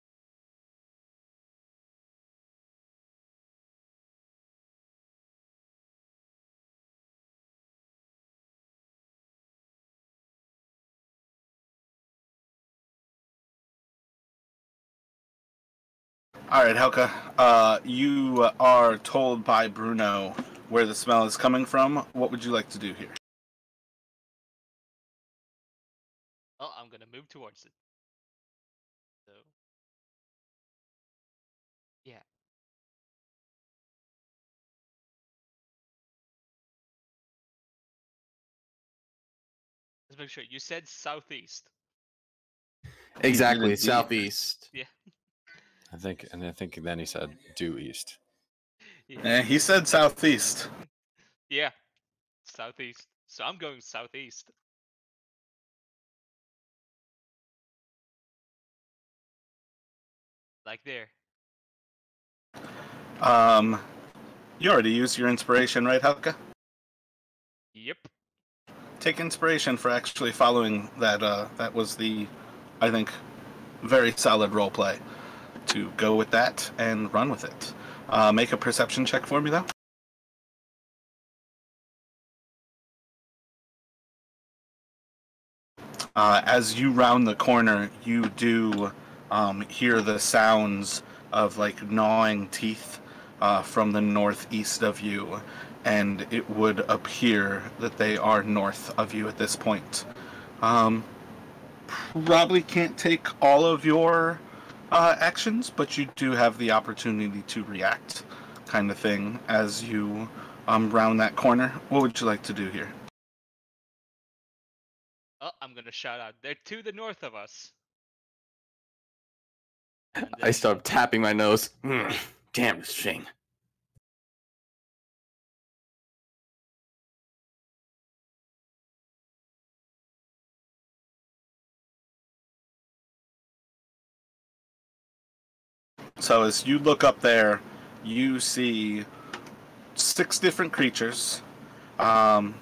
Alright, Helka. You are told by Bruno where the smell is coming from. What would you like to do here? Oh, I'm gonna move towards it. So, yeah. Let's make sure. You said southeast. Exactly, Indeed. southeast. Yeah. I think then he said due east. Yeah. He said southeast. Yeah. Southeast. So I'm going southeast. Like there. You already used your inspiration, right, Helka? Yep. Take inspiration for actually following that. That was the, I think, very solid role play. To go with that and run with it. Make a perception check for me, though. As you round the corner, you do hear the sounds of like gnawing teeth from the northeast of you, and it would appear that they are north of you at this point. Probably can't take all of your actions, but you do have the opportunity to react, kind of thing, as you round that corner. What would you like to do here? Oh, I'm gonna shout out. They're to the north of us. I start tapping my nose. Damn this thing. So as you look up there, you see 6 different creatures. I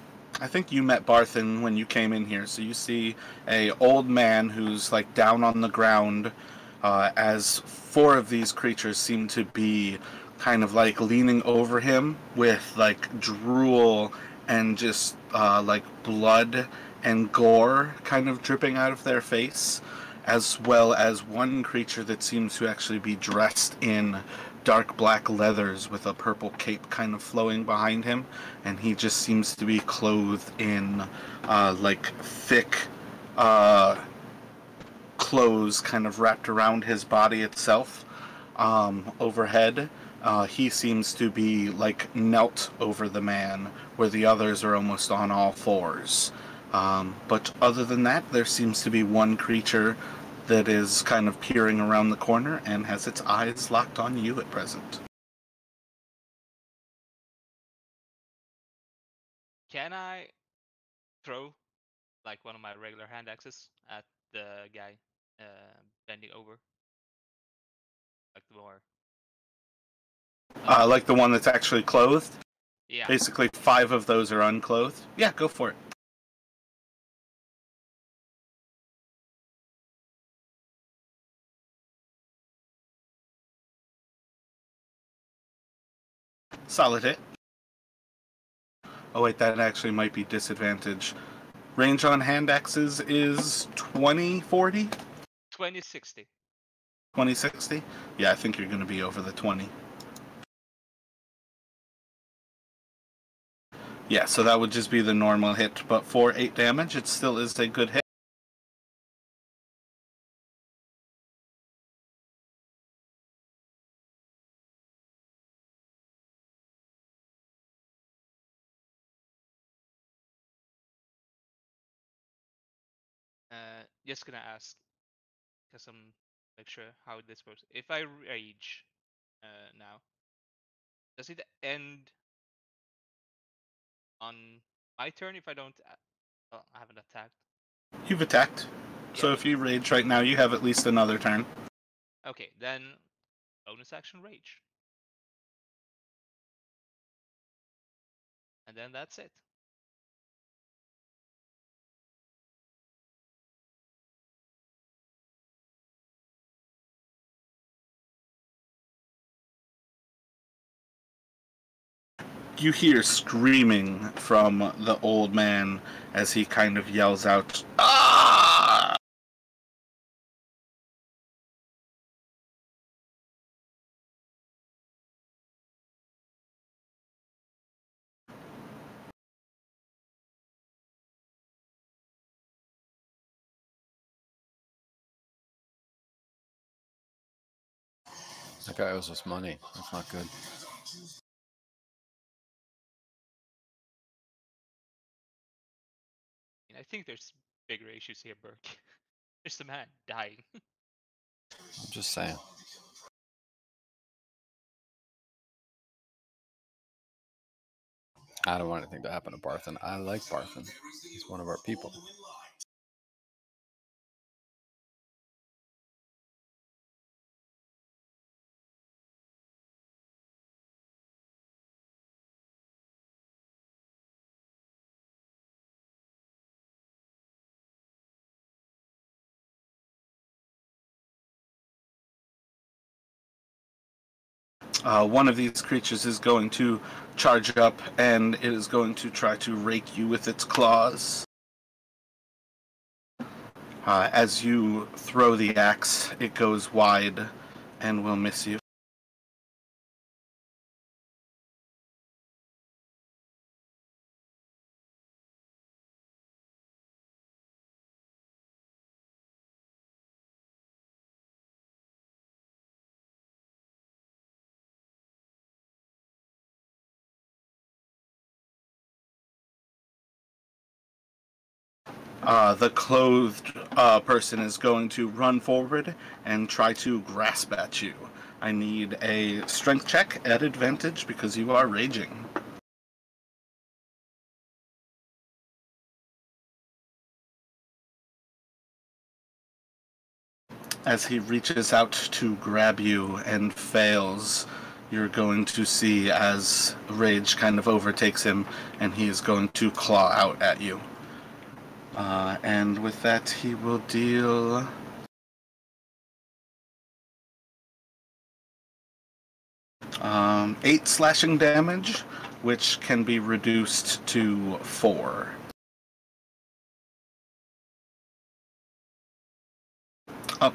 think you met Barthen when you came in here. So you see a old man who's like down on the ground, as 4 of these creatures seem to be kind of like leaning over him with like drool and just like blood and gore kind of dripping out of their face, as well as one creature that seems to actually be dressed in dark black leathers with a purple cape kind of flowing behind him, and he just seems to be clothed in like thick clothes kind of wrapped around his body itself. Overhead, he seems to be like knelt over the man, where the others are almost on all fours. But other than that, there seems to be one creature that is kind of peering around the corner and has its eyes locked on you at present. Can I throw like one of my regular hand axes at the guy bending over? Like the more. Like the one that's actually clothed? Yeah. Basically, 5 of those are unclothed. Yeah, go for it. Solid hit. Oh wait, that actually might be disadvantage. Range on hand axes is 2040? 2060. 2060? Yeah, I think you're going to be over the 20. Yeah, so that would just be the normal hit, but for 8 damage, it still is a good hit. Just gonna ask, because I'm make sure how this works. If I rage now, does it end on my turn if I don't? Well, I haven't attacked. You've attacked. So Yeah. if you rage right now, you have at least another turn. Okay, then bonus action rage, and then that's it. You hear screaming from the old man as he kind of yells out, "Ah!" That guy owes us money. That's not good. I think there's bigger issues here, Burke. There's a man dying. I'm just saying. I don't want anything to happen to Barthen. I like Barthen. He's one of our people. One of these creatures is going to charge up, and it is going to try to rake you with its claws. As you throw the axe, it goes wide and will miss you. The clothed person is going to run forward and try to grasp at you. I need a strength check at advantage because you are raging. As he reaches out to grab you and fails, you're going to see as rage kind of overtakes him, and he is going to claw out at you. And with that, he will deal 8 slashing damage, which can be reduced to 4. Up.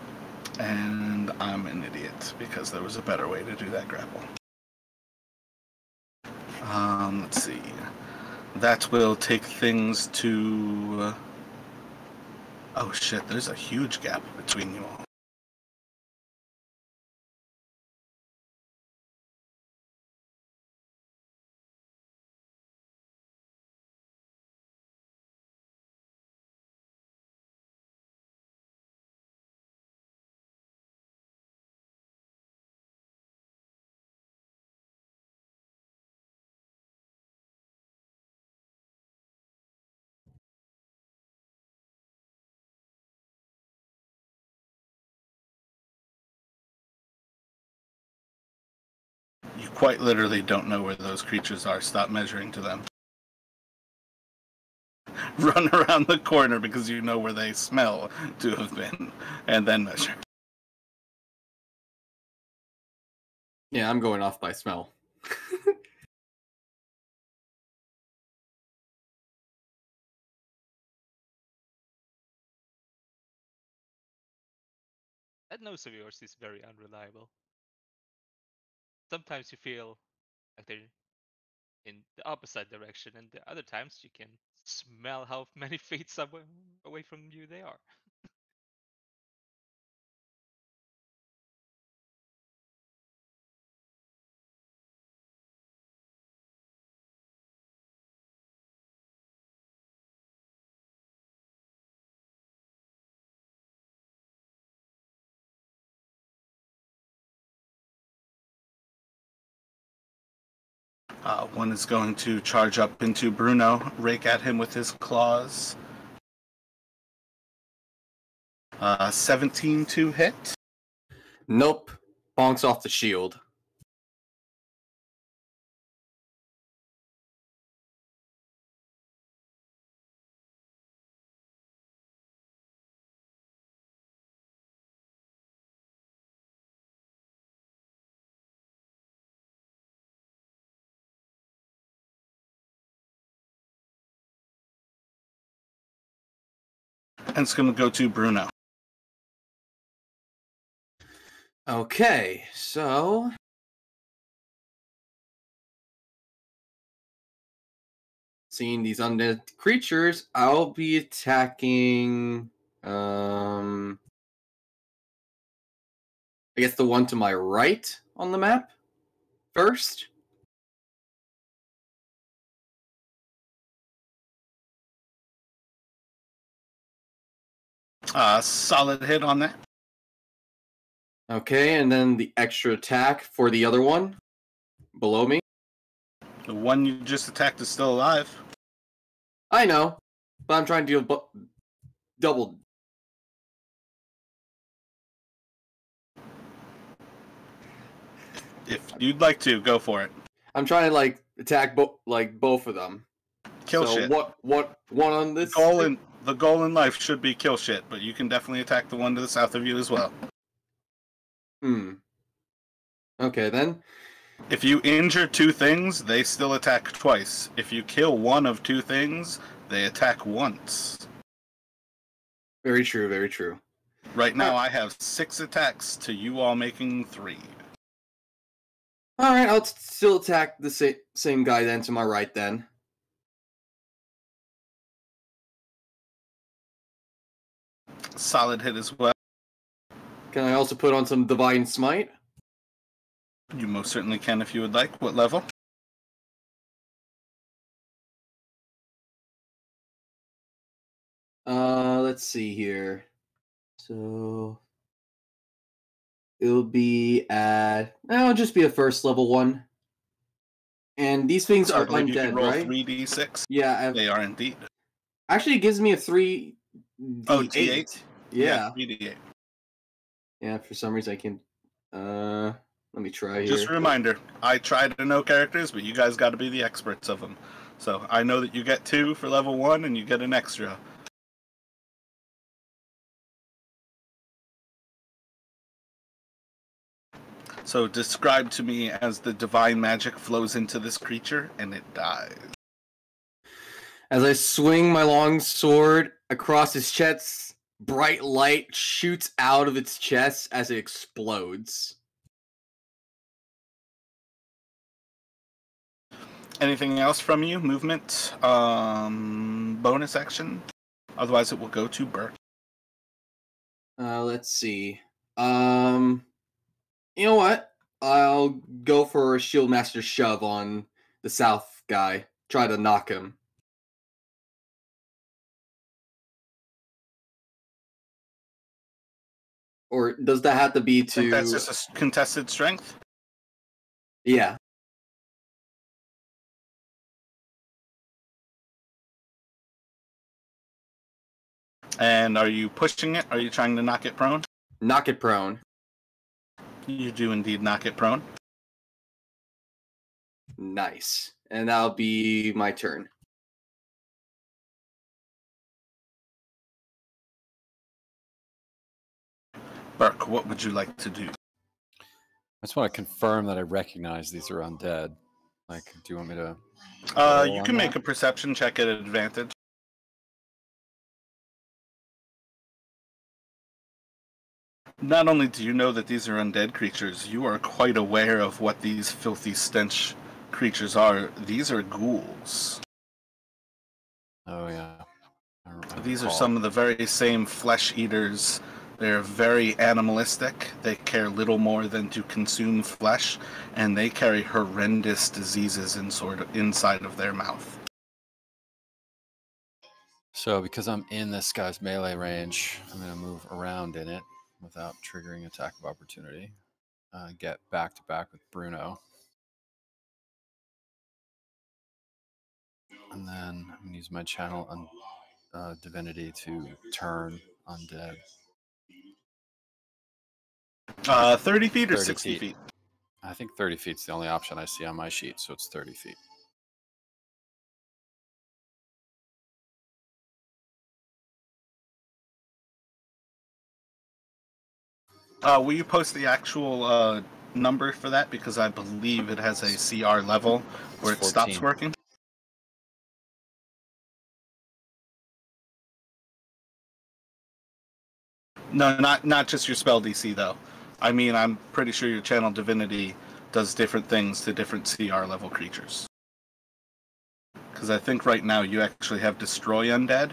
And I'm an idiot because there was a better way to do that grapple. Let's see. That will take things to... Oh shit, there's a huge gap between you all. You quite literally don't know where those creatures are. Stop measuring to them. Run around the corner because you know where they smell to have been, and then measure. Yeah, I'm going off by smell. That nose of yours is very unreliable. Sometimes you feel like they're in the opposite direction, and the other times you can smell how many feet away from you they are. One is going to charge up into Bruno, rake at him with his claws. 17 to hit. Nope. Bonks off the shield. And it's going to go to Bruno. Okay, so seeing these undead creatures, I'll be attacking I guess the one to my right on the map first. Solid hit on that. Okay, and then the extra attack for the other one below me. The one you just attacked is still alive. I know, but I'm trying to do double. If you'd like to, go for it. I'm trying to attack both of them. Kill so shit. What one on this? The goal in life should be kill shit, but you can definitely attack the one to the south of you as well. Okay, then. If you injure 2 things, they still attack twice. If you kill one of 2 things, they attack once. Very true, very true. Right now, I have 6 attacks to you all making 3. Alright, I'll still attack the same guy then to my right then. Solid hit as well. Can I also put on some Divine Smite? You most certainly can if you would like. What level? Let's see here. So it'll be it'll just be a first level one. And these things are Certainly undead, you can roll right? 3d6. Yeah, They are indeed. actually it gives me a 3d8. Oh, D8? Yeah. 3d8. Yeah, for some reason I can let me try here. Just a reminder, I try to know characters, but you guys got to be the experts of them. So I know that you get 2 for level 1, and you get an extra. So describe to me as the divine magic flows into this creature and it dies. As I swing my long sword across his chest, bright light shoots out of its chest as it explodes. Anything else from you? Movement? Bonus action? Otherwise it will go to Burke. Let's see. You know what? I'll go for a Shield Master shove on the south guy. Try to knock him. Or does that have to be I think that's to... just a contested strength. Yeah. And are you pushing it? Are you trying to knock it prone? Knock it prone. You do indeed knock it prone. Nice. And that'll be my turn. Burke, what would you like to do? I just want to confirm that I recognize these are undead. Like, do you want me to? You can make a perception check at advantage. Not only do you know that these are undead creatures, you are quite aware of what these filthy stench creatures are. These are ghouls. Oh yeah. These are some of the very same flesh eaters. They're very animalistic. They care little more than to consume flesh, and they carry horrendous diseases inside of their mouth. So because I'm in this guy's melee range, I'm going to move around in it without triggering attack of opportunity. Get back to back with Bruno. And then I'm going to use my channel on divinity to turn undead. 30 feet or 30 60 feet? I think 30 feet's the only option I see on my sheet, so it's 30 feet. Will you post the actual number for that? Because I believe it has a CR level where it It's stops 14. working. No, not just your spell DC though. I mean, I'm pretty sure your channel divinity does different things to different CR level creatures. Because I think right now you actually have destroy undead.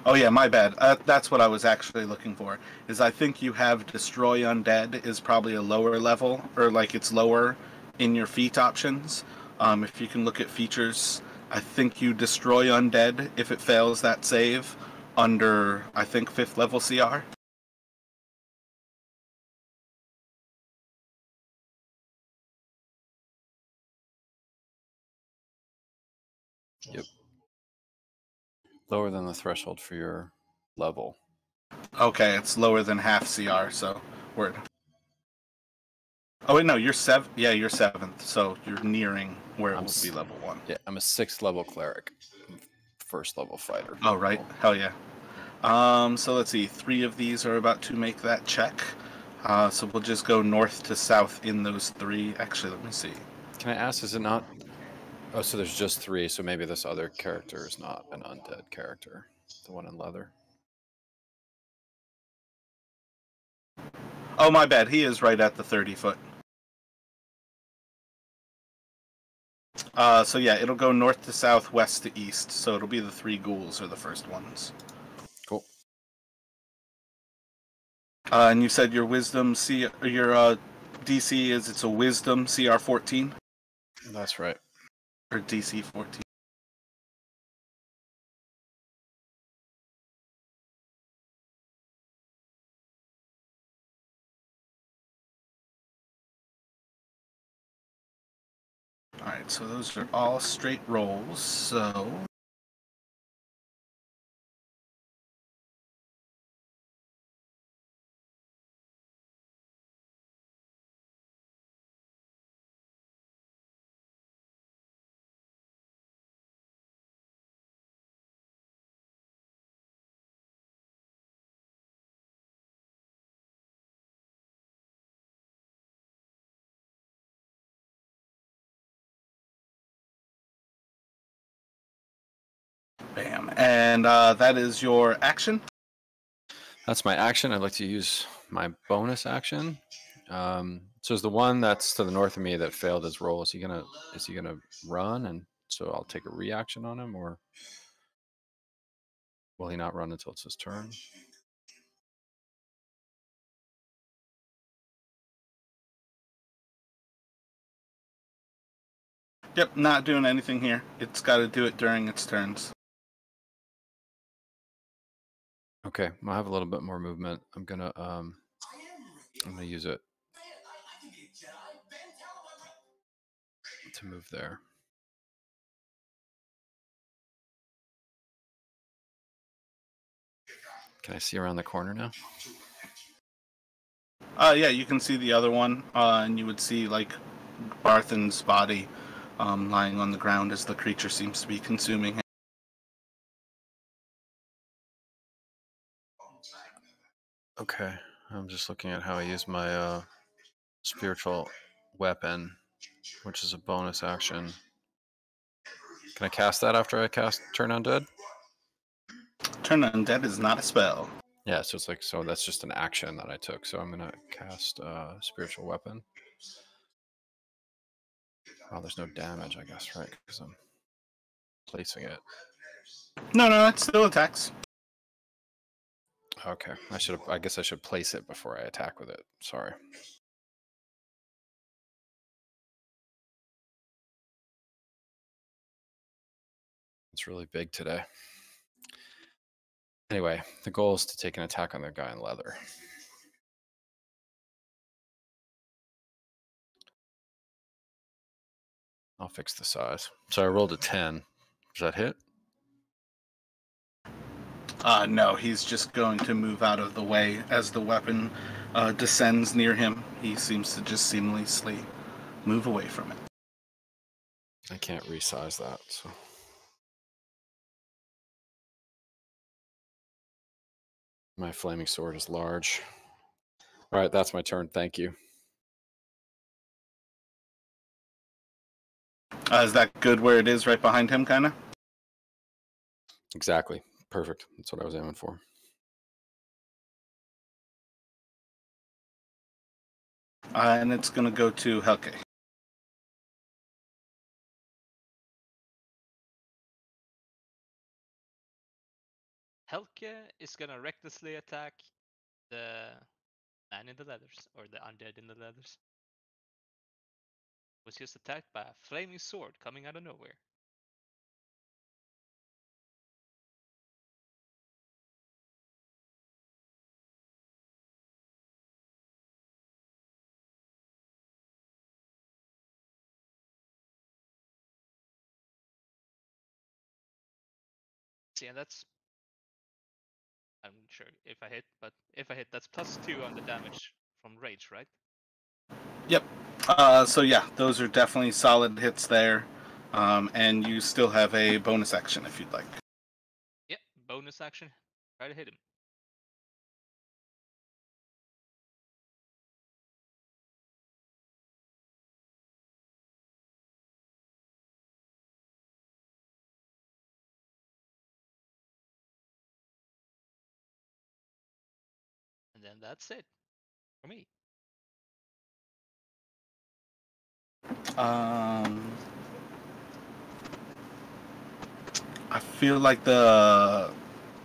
Oh yeah, my bad. That's what I was actually looking for. Is I think you have destroy undead is probably a lower level, or like it's lower in your feat options. If you can look at features, I think you destroy undead if it fails that save under, I think, 5th level CR. Yep. Lower than the threshold for your level. Okay, it's lower than half CR, so word. Oh wait, no, you're Yeah, you're 7th, so you're nearing where it I'm will be level 1. Yeah, I'm a 6th level cleric, 1st level fighter. Oh right, hell yeah. So let's see, 3 of these are about to make that check. So we'll just go north to south in those 3. Actually, let me see. Can I ask, is it not? Oh, so there's just 3, so maybe this other character is not an undead character. The one in leather. Oh, my bad, he is right at the 30 foot. So yeah, it'll go north to south, west to east, so it'll be the 3 ghouls are the first ones. Cool. And you said your wisdom your DC is, it's a wisdom CR 14? That's right. Or DC 14? Alright, so those are all straight rolls, so And that is your action. That's my action. I'd like to use my bonus action. So is the one that's to the north of me that failed his roll, is he gonna run? And so I'll take a reaction on him, or will he not run until it's his turn? Yep, not doing anything here. It's got to do it during its turns. Okay, I have a little bit more movement. I'm gonna use it to move there. Can I see around the corner now? Yeah, you can see the other one, and you would see like Barthen's body lying on the ground as the creature seems to be consuming him. Okay, I'm just looking at how I use my spiritual weapon, which is a bonus action. Can I cast that after I cast Turn Undead? Turn Undead is not a spell. Yeah, so it's like, so that's just an action that I took. So I'm gonna cast spiritual weapon. Oh, there's no damage, I guess, right? Because I'm placing it. No, it still attacks. Okay, I guess I should place it before I attack with it. Sorry. It's really big today. Anyway, the goal is to take an attack on the guy in leather. I'll fix the size. So I rolled a 10. Does that hit? No, he's just going to move out of the way as the weapon descends near him. He seems to just seamlessly move away from it. I can't resize that, so. My flaming sword is large. All right, that's my turn. Thank you. Is that good where it is right behind him, kind of? Exactly. Perfect. That's what I was aiming for. And it's going to go to Helke. Helke is gonna recklessly attack the man in the leathers, or the undead in the leathers. Was just attacked by a flaming sword coming out of nowhere. See, and that's, I'm not sure if I hit, but if I hit, that's +2 on the damage from rage, right? Yep. So yeah, those are definitely solid hits there. And you still have a bonus action if you'd like. Yep, bonus action. Try to hit him. And then that's it for me. I feel like the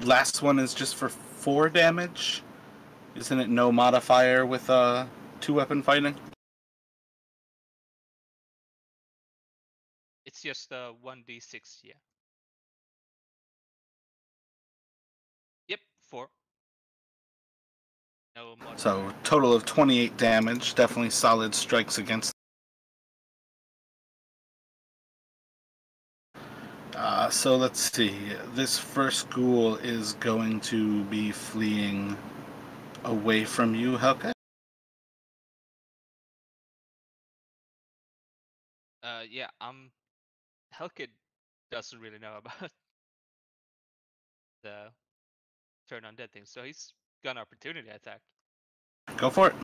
last one is just for 4 damage. Isn't it no modifier with 2-weapon fighting? It's just 1d6, yeah. Yep, 4. No modifier. So total of 28 damage. Definitely solid strikes against. So let's see. This first ghoul is going to be fleeing away from you, Helke. Yeah, Helkid doesn't really know about the turn undead thing, so he's got an opportunity attack. Go for it.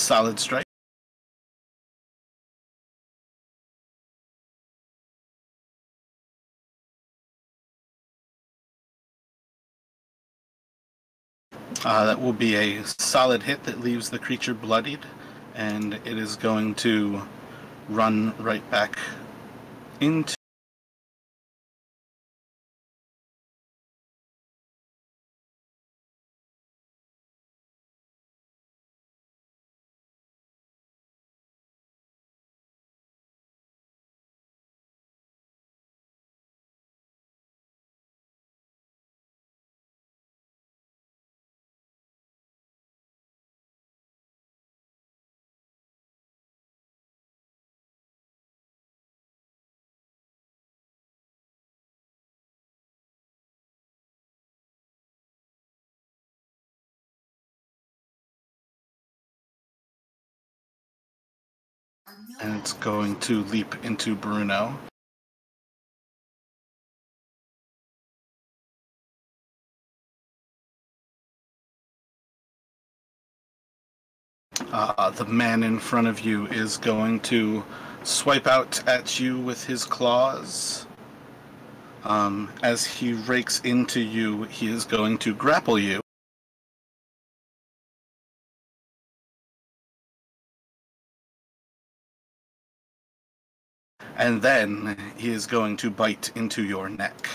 solid strike. That will be a solid hit that leaves the creature bloodied, and it is going to run right back into. And it's going to leap into Bruno. The man in front of you is going to swipe out at you with his claws. As he rakes into you, he is going to grapple you. And then he is going to bite into your neck.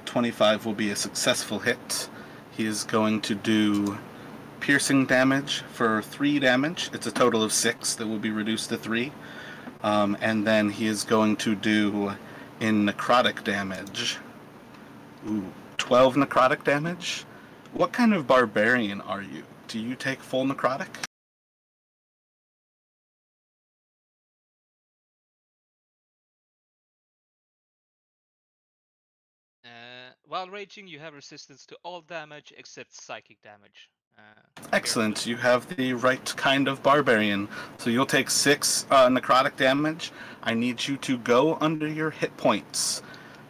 25 will be a successful hit. He is going to do piercing damage for 3 damage. It's a total of 6 that will be reduced to 3. And then he is going to do in necrotic damage. 12 necrotic damage? What kind of barbarian are you? Do you take full necrotic? While raging, you have resistance to all damage except psychic damage. Excellent. You have the right kind of barbarian. So you'll take 6 necrotic damage. I need you to go under your hit points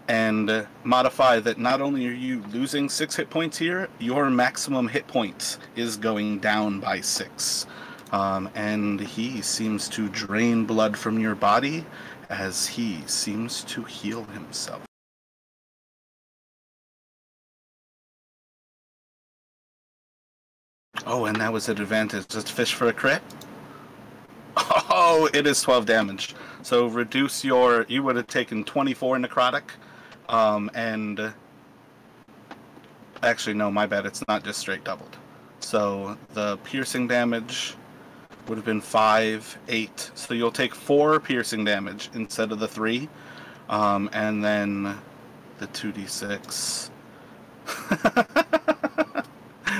and modify that not only are you losing 6 hit points here, your maximum hit points is going down by 6. And he seems to drain blood from your body as he seems to heal himself. Oh, and that was an advantage. Just fish for a crit? Oh, it is 12 damage. So reduce your... You would have taken 24 necrotic. And... Actually, no, my bad. It's not just straight doubled. So the piercing damage would have been 5, 8. So you'll take 4 piercing damage instead of the 3. And then the 2d6...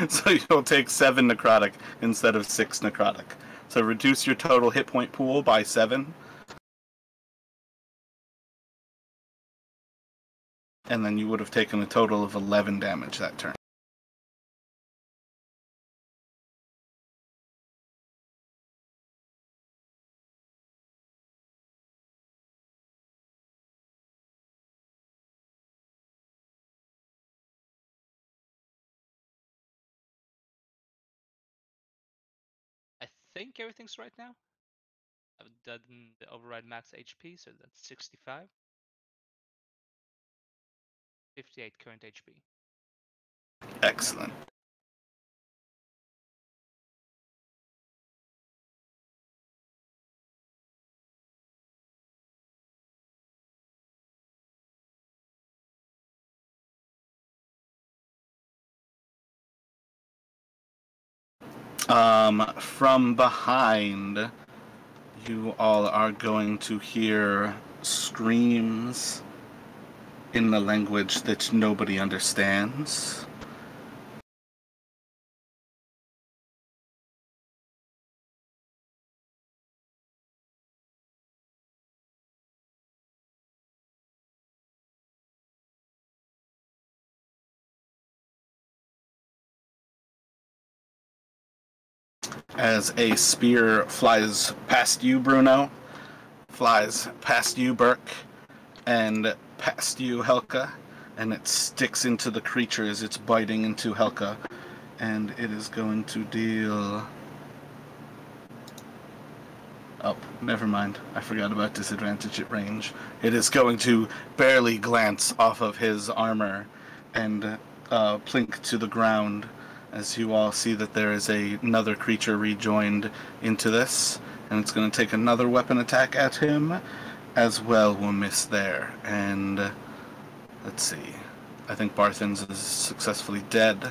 So you'll take 7 necrotic instead of 6 necrotic. So reduce your total hit point pool by 7. And then you would have taken a total of 11 damage that turn. I think everything's right now. I've done the override max HP, so that's 65. 58 current HP. Excellent. From behind, you all are going to hear screams in the language that nobody understands. As a spear flies past you, Bruno, flies past you, Burke, and past you, Helka, and it sticks into the creature as it's biting into Helka, and it is going to deal... Oh, never mind. I forgot about disadvantage at range. It is going to barely glance off of his armor and plink to the ground as you all see that there is another creature rejoined into this, and it's going to take another weapon attack at him as well. Will miss there, and let's see. I think Barthen's is successfully dead.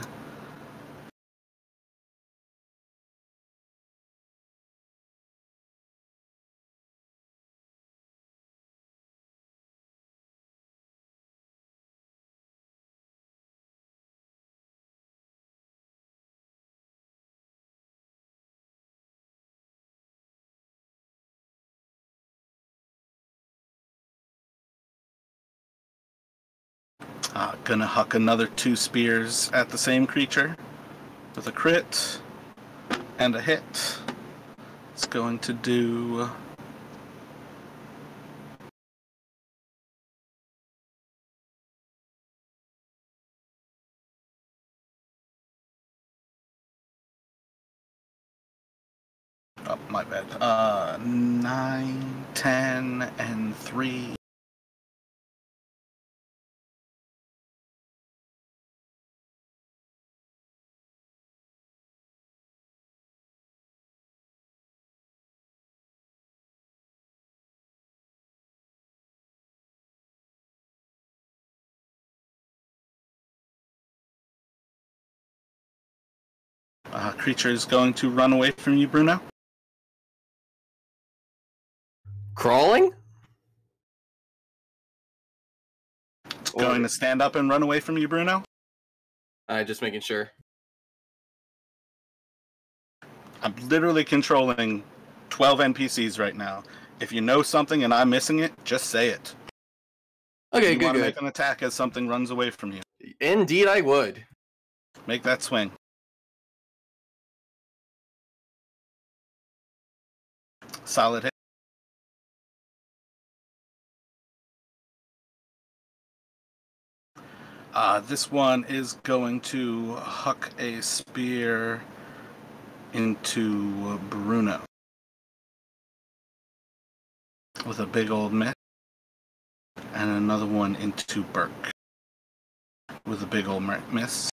Gonna huck another 2 spears at the same creature with a crit and a hit. It's going to do... Oh, my bad. 9, 10, and 3. Creature is going to run away from you, Bruno. Crawling? It's going to stand up and run away from you, Bruno. Just making sure. I'm literally controlling 12 NPCs right now. If you know something and I'm missing it, just say it. Okay, you good, want to good. make an attack as something runs away from you. Indeed, I would. Make that swing. Solid hit. This one is going to huck a spear into Bruno with a big old miss, and another one into Burke with a big old miss.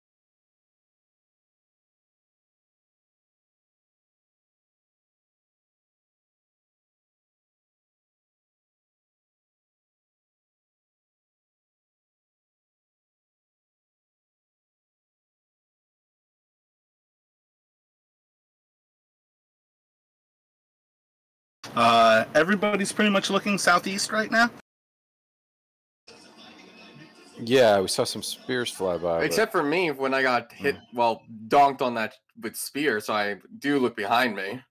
Everybody's pretty much looking southeast right now. Yeah, we saw some spears fly by. Except for me when I got hit, well, donked on that with spear, so I do look behind me.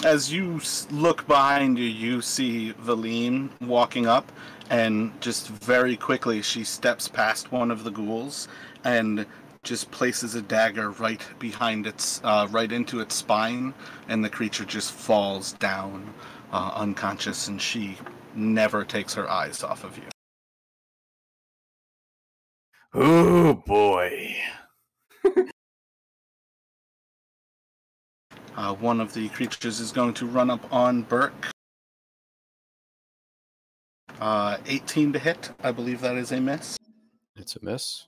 As you look behind you, you see Valine walking up, and just very quickly she steps past one of the ghouls and just places a dagger right behind its, right into its spine, and the creature just falls down unconscious, and she never takes her eyes off of you. Oh boy. One of the creatures is going to run up on Burke. 18 to hit. I believe that is a miss. It's a miss.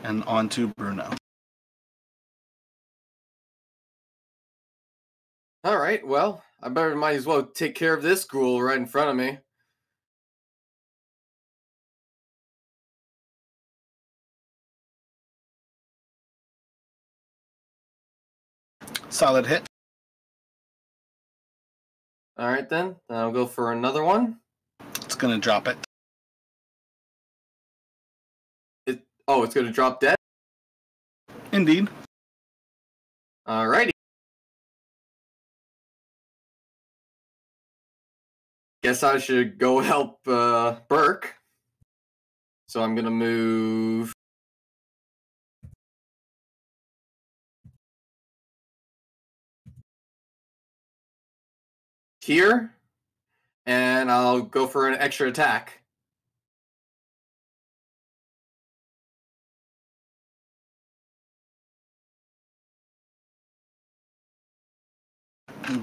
And on to Bruno. All right, well, I might as well take care of this ghoul right in front of me. Solid hit. All right, then. I'll go for another one. It's going to drop it. It's going to drop dead? Indeed. All righty. Guess I should go help Burke. So I'm going to move here, and I'll go for an extra attack.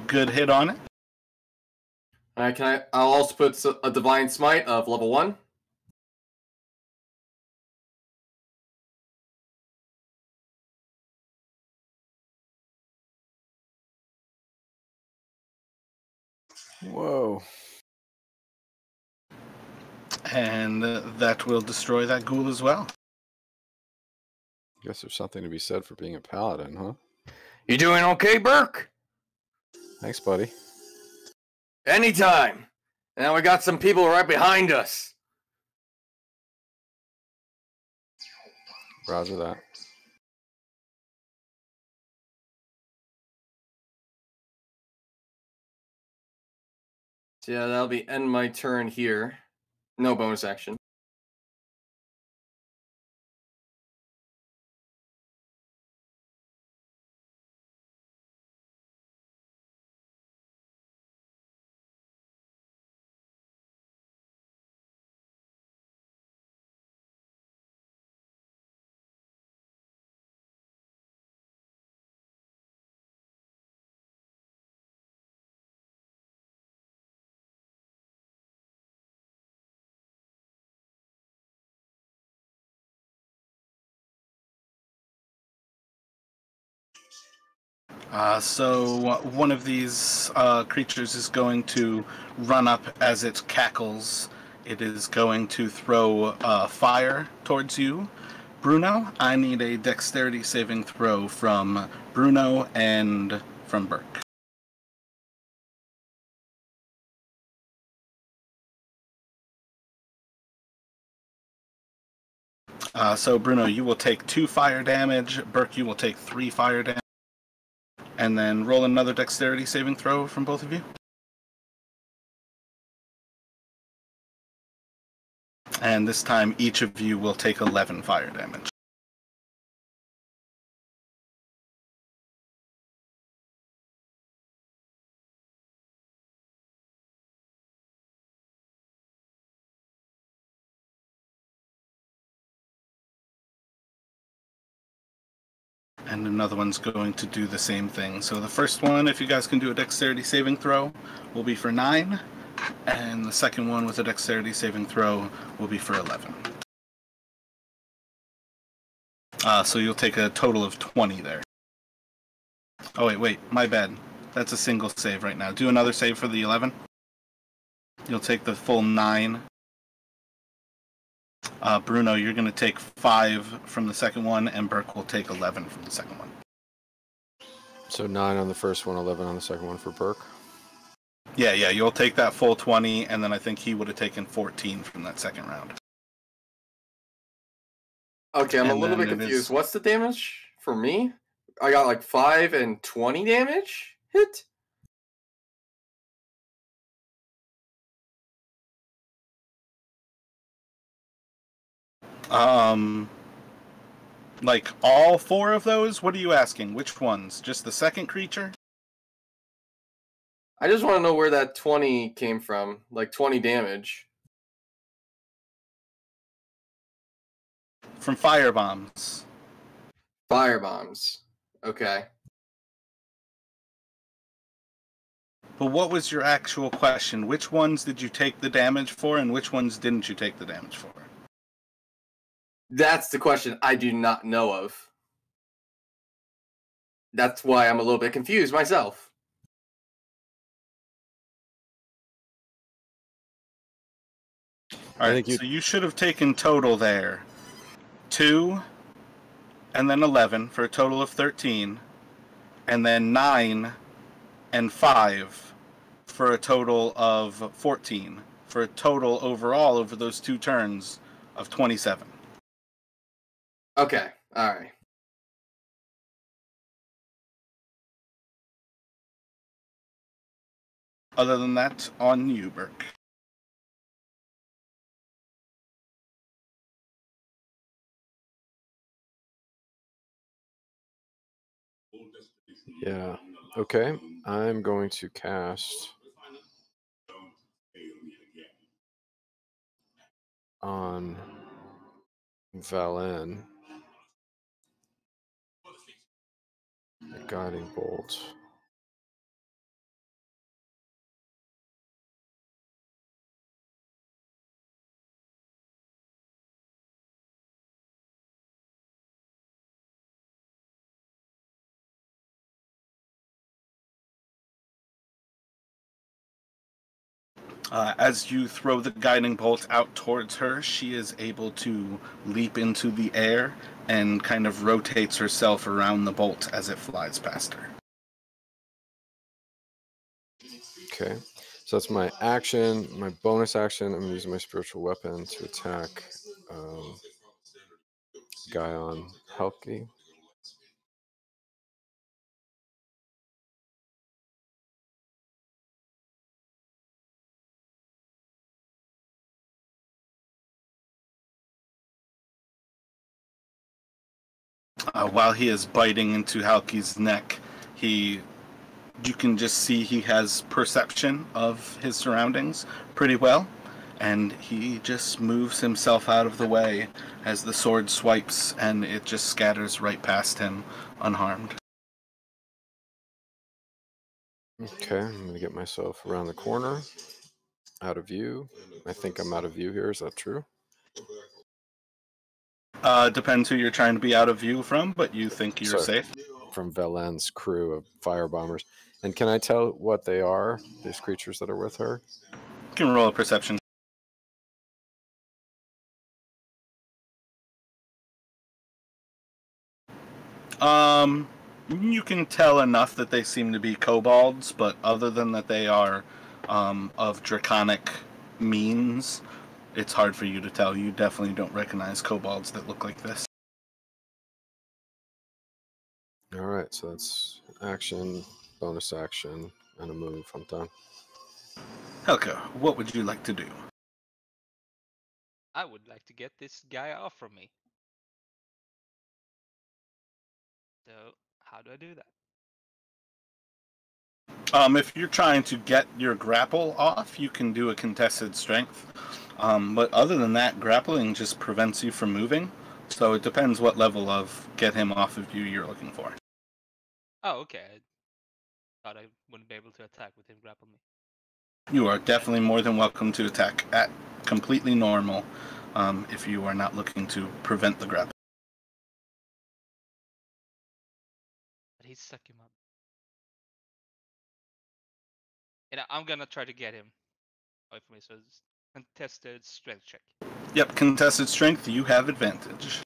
Good hit on it. All right, I'll also put a Divine Smite of level 1. Whoa. And that will destroy that ghoul as well. Guess there's something to be said for being a paladin, huh? You doing okay, Burke? Thanks, buddy. Anytime. Now we got some people right behind us. Roger that. So yeah, that'll be end my turn here. No bonus action. So one of these creatures is going to run up as it cackles. It is going to throw fire towards you. Bruno, I need a dexterity saving throw from Bruno and from Burke. So Bruno, you will take 2 fire damage. Burke, you will take 3 fire damage. And then roll another dexterity saving throw from both of you. And this time, each of you will take 11 fire damage. And another one's going to do the same thing. So the first one, if you guys can do a dexterity saving throw, will be for 9. And the second one with a dexterity saving throw will be for 11. So you'll take a total of 20 there. Oh, wait, my bad. That's a single save right now. Do another save for the 11. You'll take the full 9. Bruno, you're going to take 5 from the second one, and Burke will take 11 from the second one. So 9 on the first one, 11 on the second one for Burke. Yeah, you'll take that full 20, and then I think he would have taken 14 from that second round. Okay, I'm a little bit confused. What's the damage for me? I got like 5 and 20 damage hit? Like all 4 of those? What are you asking? Which ones? Just the second creature? I just want to know where that 20 came from. Like 20 damage. From fire bombs. Fire bombs. Okay. But what was your actual question? Which ones did you take the damage for, and which ones didn't you take the damage for? That's the question I do not know of. That's why I'm a little bit confused myself. Alright, so you should have taken total there 2, and then 11, for a total of 13, and then 9 and 5 for a total of 14, for a total overall over those 2 turns of 27. Okay, alright. Other than that, on you, Burke. Yeah. Okay. I'm going to cast on Phandalin a guiding bolt. As you throw the guiding bolt out towards her, she is able to leap into the air and kind of rotates herself around the bolt as it flies past her. Okay. So that's my action. My bonus action, I'm using my spiritual weapon to attack guy on Helki. While he is biting into Halki's neck, you can just see he has perception of his surroundings pretty well, and he just moves himself out of the way as the sword swipes, and it just scatters right past him unharmed. Okay, I'm going to get myself around the corner, out of view. I think I'm out of view here. Is that true? Depends who you're trying to be out of view from, but you think you're Sorry. safe. From Velen's crew of fire bombers. And can I tell what they are, these creatures that are with her? You can roll a perception. You can tell enough that they seem to be kobolds, but other than that they are of draconic means, it's hard for you to tell. You definitely don't recognize kobolds that look like this. All right, so that's action, bonus action, and a move. I'm done. Helka, what would you like to do? I would like to get this guy off from me. So, how do I do that? If you're trying to get your grapple off, you can do a contested strength. But other than that, grappling just prevents you from moving. So it depends what level of get him off of you you're looking for. Oh, okay. I thought I wouldn't be able to attack with him grappling me. You are definitely more than welcome to attack at completely normal if you are not looking to prevent the grapple. But he's stuck him up. And I'm gonna try to get him away from me, so it's contested strength check. Yep, contested strength, you have advantage.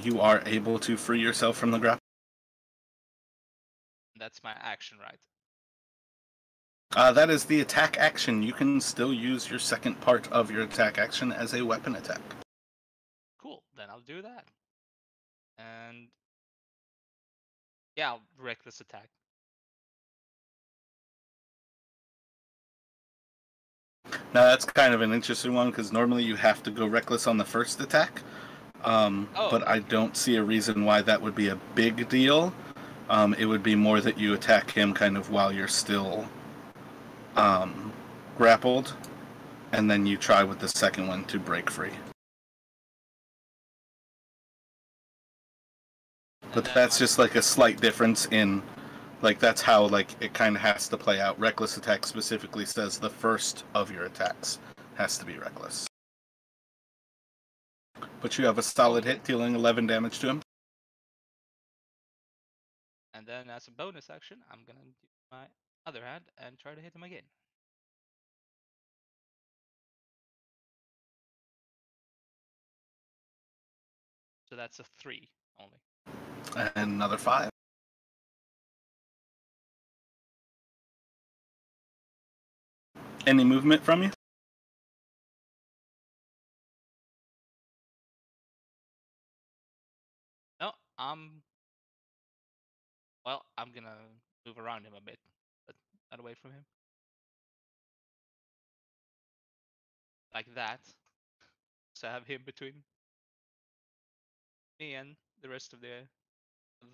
You are able to free yourself from the grapple. That's my action, right? That is the attack action. You can still use your second part of your attack action as a weapon attack. Cool, then I'll do that. And yeah, I'll reckless attack. Now that's kind of an interesting one because normally you have to go reckless on the first attack. But I don't see a reason why that would be a big deal. It would be more that you attack him kind of while you're still grappled, and then you try with the second one to break free. But that's just like a slight difference in, like, that's how, like, it kind of has to play out. Reckless attack specifically says the first of your attacks has to be reckless. But you have a solid hit, dealing 11 damage to him. And then as a bonus action, I'm gonna use my other hand and try to hit him again. So that's a 3 only. And another 5. Any movement from you? No, well, I'm gonna move around him a bit, but not away from him. Like that. So I have him between me and the rest of the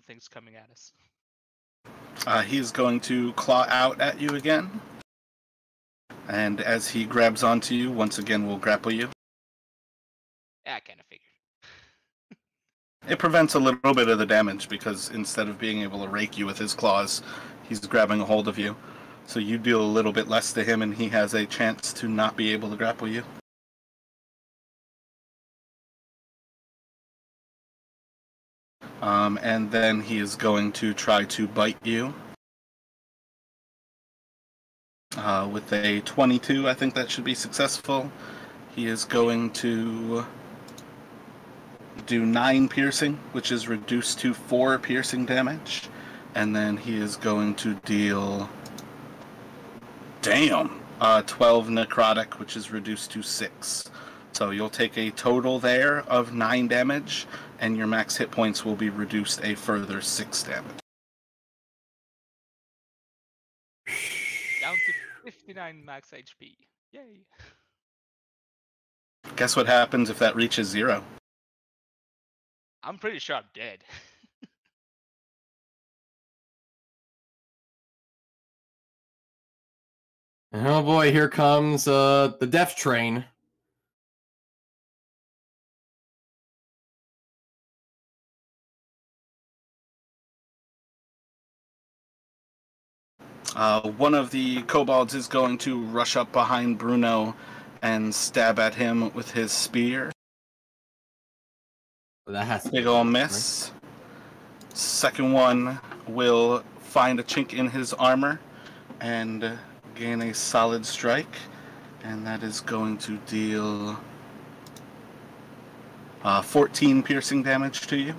things coming at us. He's going to claw out at you again. And as he grabs onto you, once again will grapple you. Yeah, I kind of figured. It prevents a little bit of the damage because instead of being able to rake you with his claws, he's grabbing a hold of you. So you deal a little bit less to him and he has a chance to not be able to grapple you. And then he is going to try to bite you. With a 22, I think that should be successful. He is going to do 9 piercing, which is reduced to 4 piercing damage. And then he is going to deal... Damn! 12 necrotic, which is reduced to 6. So you'll take a total there of 9 damage, and your max hit points will be reduced a further 6 damage. Down to 59 max HP. Yay! Guess what happens if that reaches 0? I'm pretty sure I'm dead. Oh boy, here comes the death train. One of the kobolds is going to rush up behind Bruno and stab at him with his spear. Well, that has to Big be ol' right? miss. Second one will find a chink in his armor and gain a solid strike. And that is going to deal 14 piercing damage to you.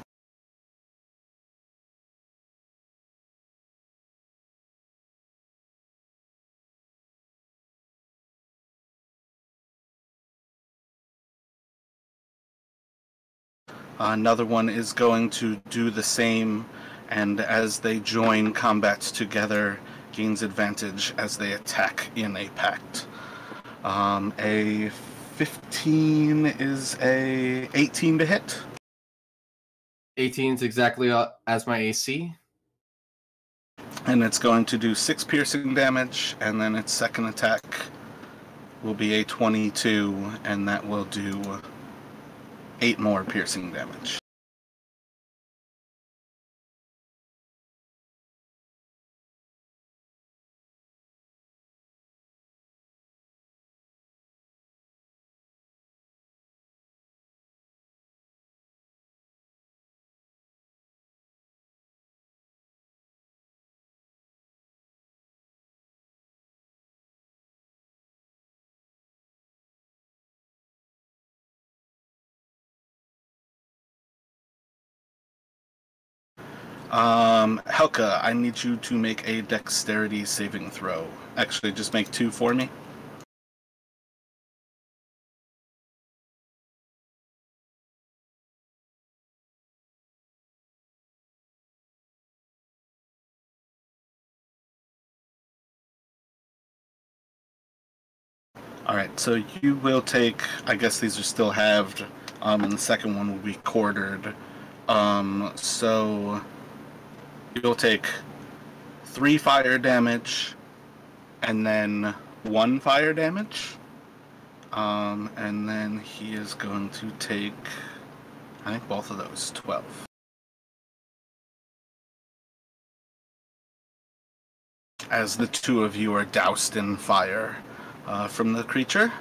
Another one is going to do the same, and as they join combats together, gains advantage as they attack in a pact. A 15 is a 18 to hit. 18 is exactly as my AC. And it's going to do 6 piercing damage, and then its second attack will be a 22, and that will do 8 more piercing damage. Helka, I need you to make a dexterity saving throw. Actually, just make 2 for me. Alright, so you will take, I guess these are still halved, and the second one will be quartered. So you'll take 3 fire damage, and then 1 fire damage. And then he is going to take, I think both of those, 12. As the two of you are doused in fire from the creature.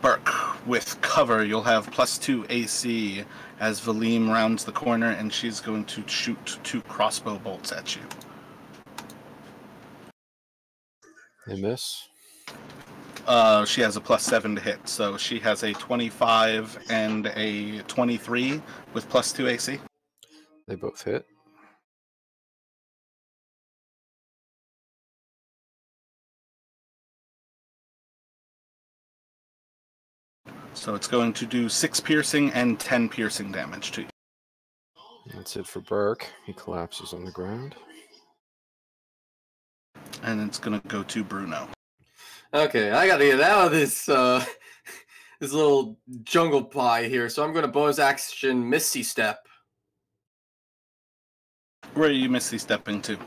Burke, with cover, you'll have +2 AC as Valim rounds the corner, and she's going to shoot 2 crossbow bolts at you. They miss. She has a +7 to hit, so she has a 25 and a 23 with +2 AC. They both hit. So it's going to do 6 piercing and 10 piercing damage to you. That's it for Burke. He collapses on the ground. And it's going to go to Bruno. Okay, I gotta get out of this this little jungle pie here, so I'm gonna bonus action Misty Step. Where are you Misty stepping to?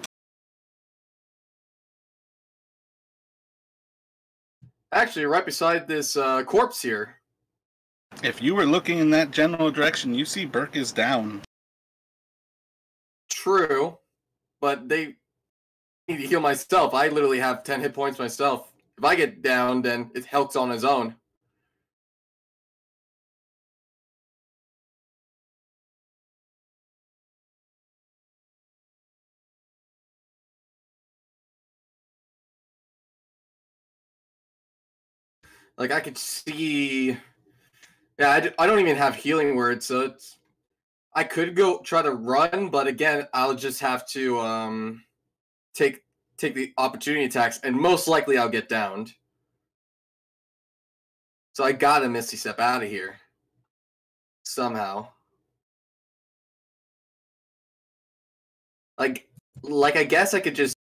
Actually, right beside this corpse here. If you were looking in that general direction, you see Burke is down. True, but they need to heal myself. I literally have 10 hit points myself. If I get down, then it helps on his own. Like, I could see... Yeah, I don't even have healing words, so it's... I could go try to run, but again, I'll just have to take the opportunity attacks, and most likely I'll get downed. So I gotta Misty Step out of here. Somehow. Like I guess I could just...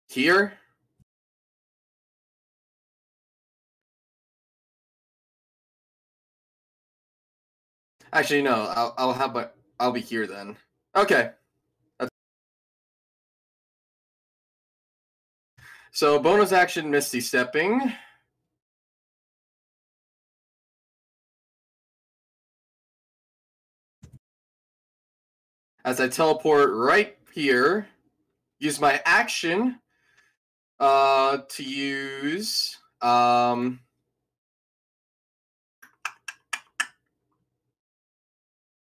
Here? Actually, no. I'll be here then. Okay. So bonus action, Misty Stepping. As I teleport right here, use my action to use I'm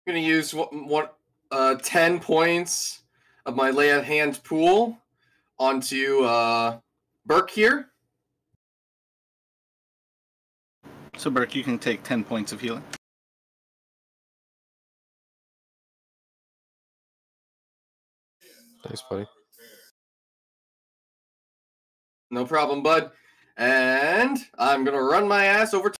gonna use 10 points of my lay of hand pool onto Burke here. So, Burke, you can take 10 points of healing. Thanks, buddy. No problem, bud. And I'm gonna run my ass over.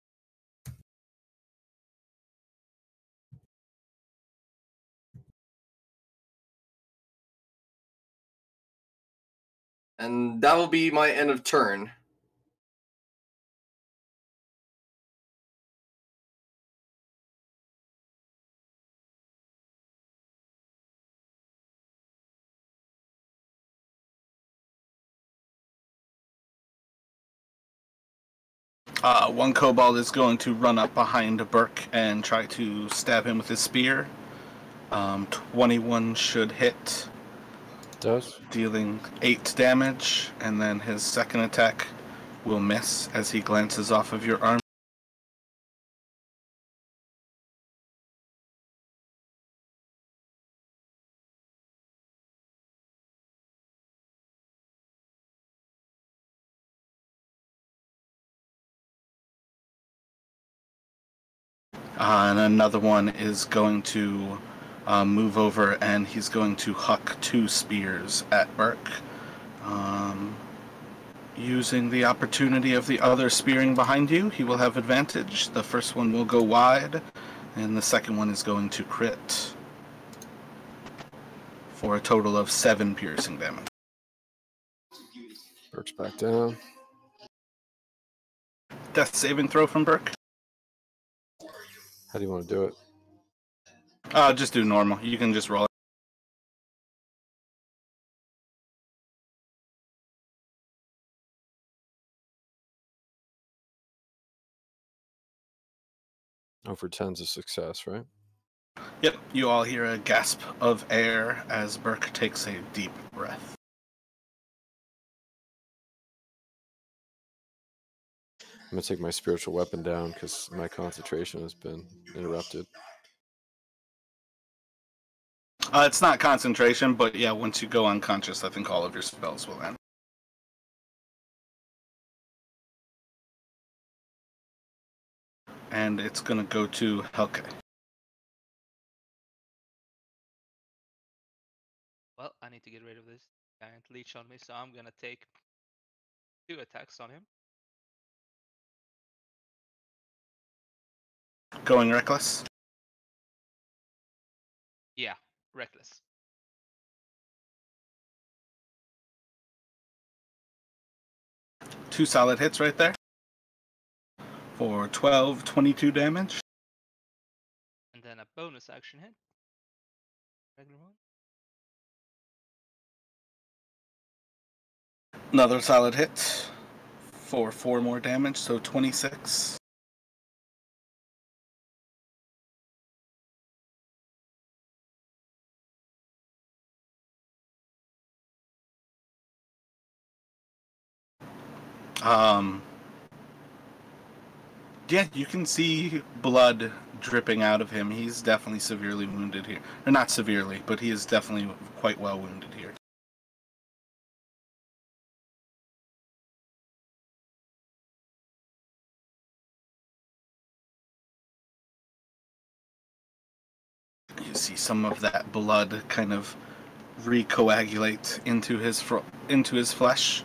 And that will be my end of turn. One kobold is going to run up behind Burke and try to stab him with his spear. 21 should hit, Does? dealing 8 damage, and then his second attack will miss as he glances off of your arm. And another one is going to move over, and he's going to huck 2 spears at Burke. Using the opportunity of the other spearing behind you, he will have advantage. The first one will go wide, and the second one is going to crit for a total of 7 piercing damage. Burke's back down. Death saving throw from Burke. How do you want to do it? Just do normal. You can just roll it. Over 10's a success, right? Yep, you all hear a gasp of air as Burke takes a deep breath. I'm going to take my spiritual weapon down because my concentration has been interrupted. It's not concentration, but yeah, once you go unconscious, I think all of your spells will end. And it's going to go to Helke. Well, I need to get rid of this giant leech on me, so I'm gonna take 2 attacks on him. Going reckless. Yeah, reckless. Two solid hits right there. For 12, 22 damage. And then a bonus action hit. Regular one. Another solid hit for 4 more damage, so 26. Yeah, you can see blood dripping out of him. He's definitely severely wounded here. Or not severely, but he is definitely quite well wounded here. You see some of that blood kind of recoagulate into his flesh.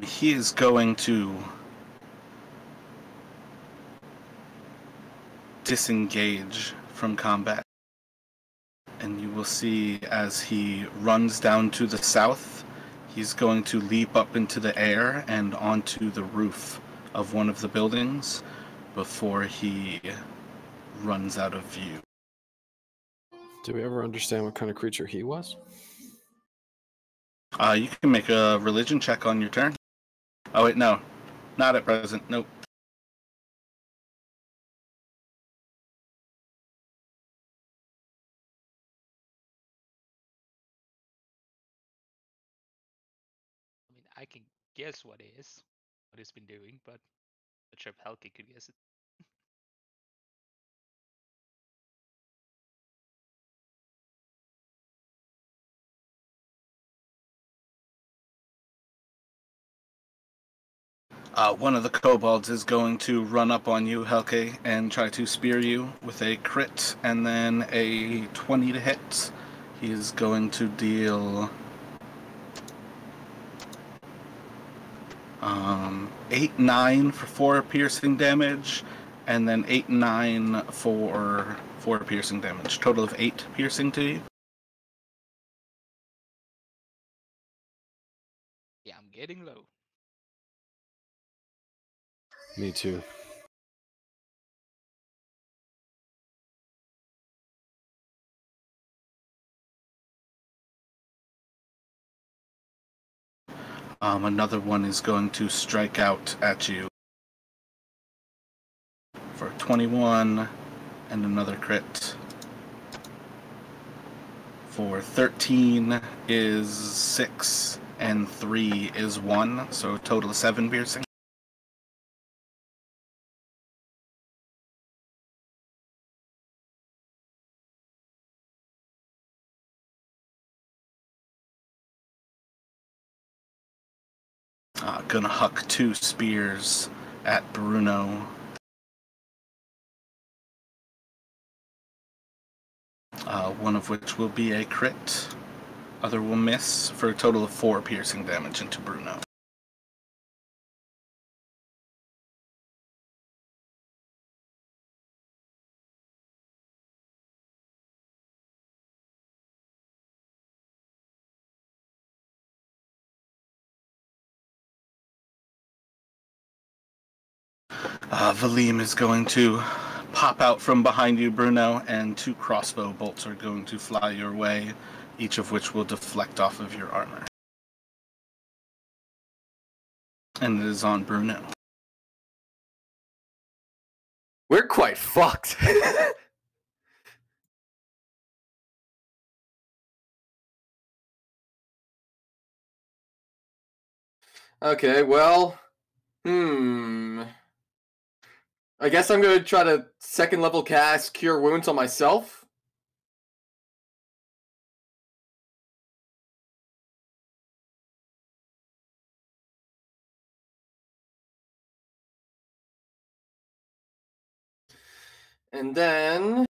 He is going to disengage from combat. And you will see as he runs down to the south, he's going to leap up into the air and onto the roof of one of the buildings before he runs out of view. Do we ever understand what kind of creature he was? You can make a religion check on your turn. Oh wait, no. Not at present, nope. I mean, I can guess what it is, what it's been doing, but not sure if Helke could guess it. One of the kobolds is going to run up on you, Helke, and try to spear you with a crit and then a 20 to hit. He is going to deal 8, 9 for 4 piercing damage, and then 8, 9 for 4 piercing damage. Total of 8 piercing to you. Yeah, I'm getting low. Me too. Another one is going to strike out at you for 21, and another crit for 13 is 6, and 3 is 1, so a total of 7 piercing. Gonna huck 2 spears at Bruno. One of which will be a crit. Other will miss for a total of 4 piercing damage into Bruno. Valim is going to pop out from behind you, Bruno, and 2 crossbow bolts are going to fly your way, each of which will deflect off of your armor. And it is on Bruno. We're quite fucked. Okay, well, I guess I'm gonna try to 2nd level cast Cure Wounds on myself. And then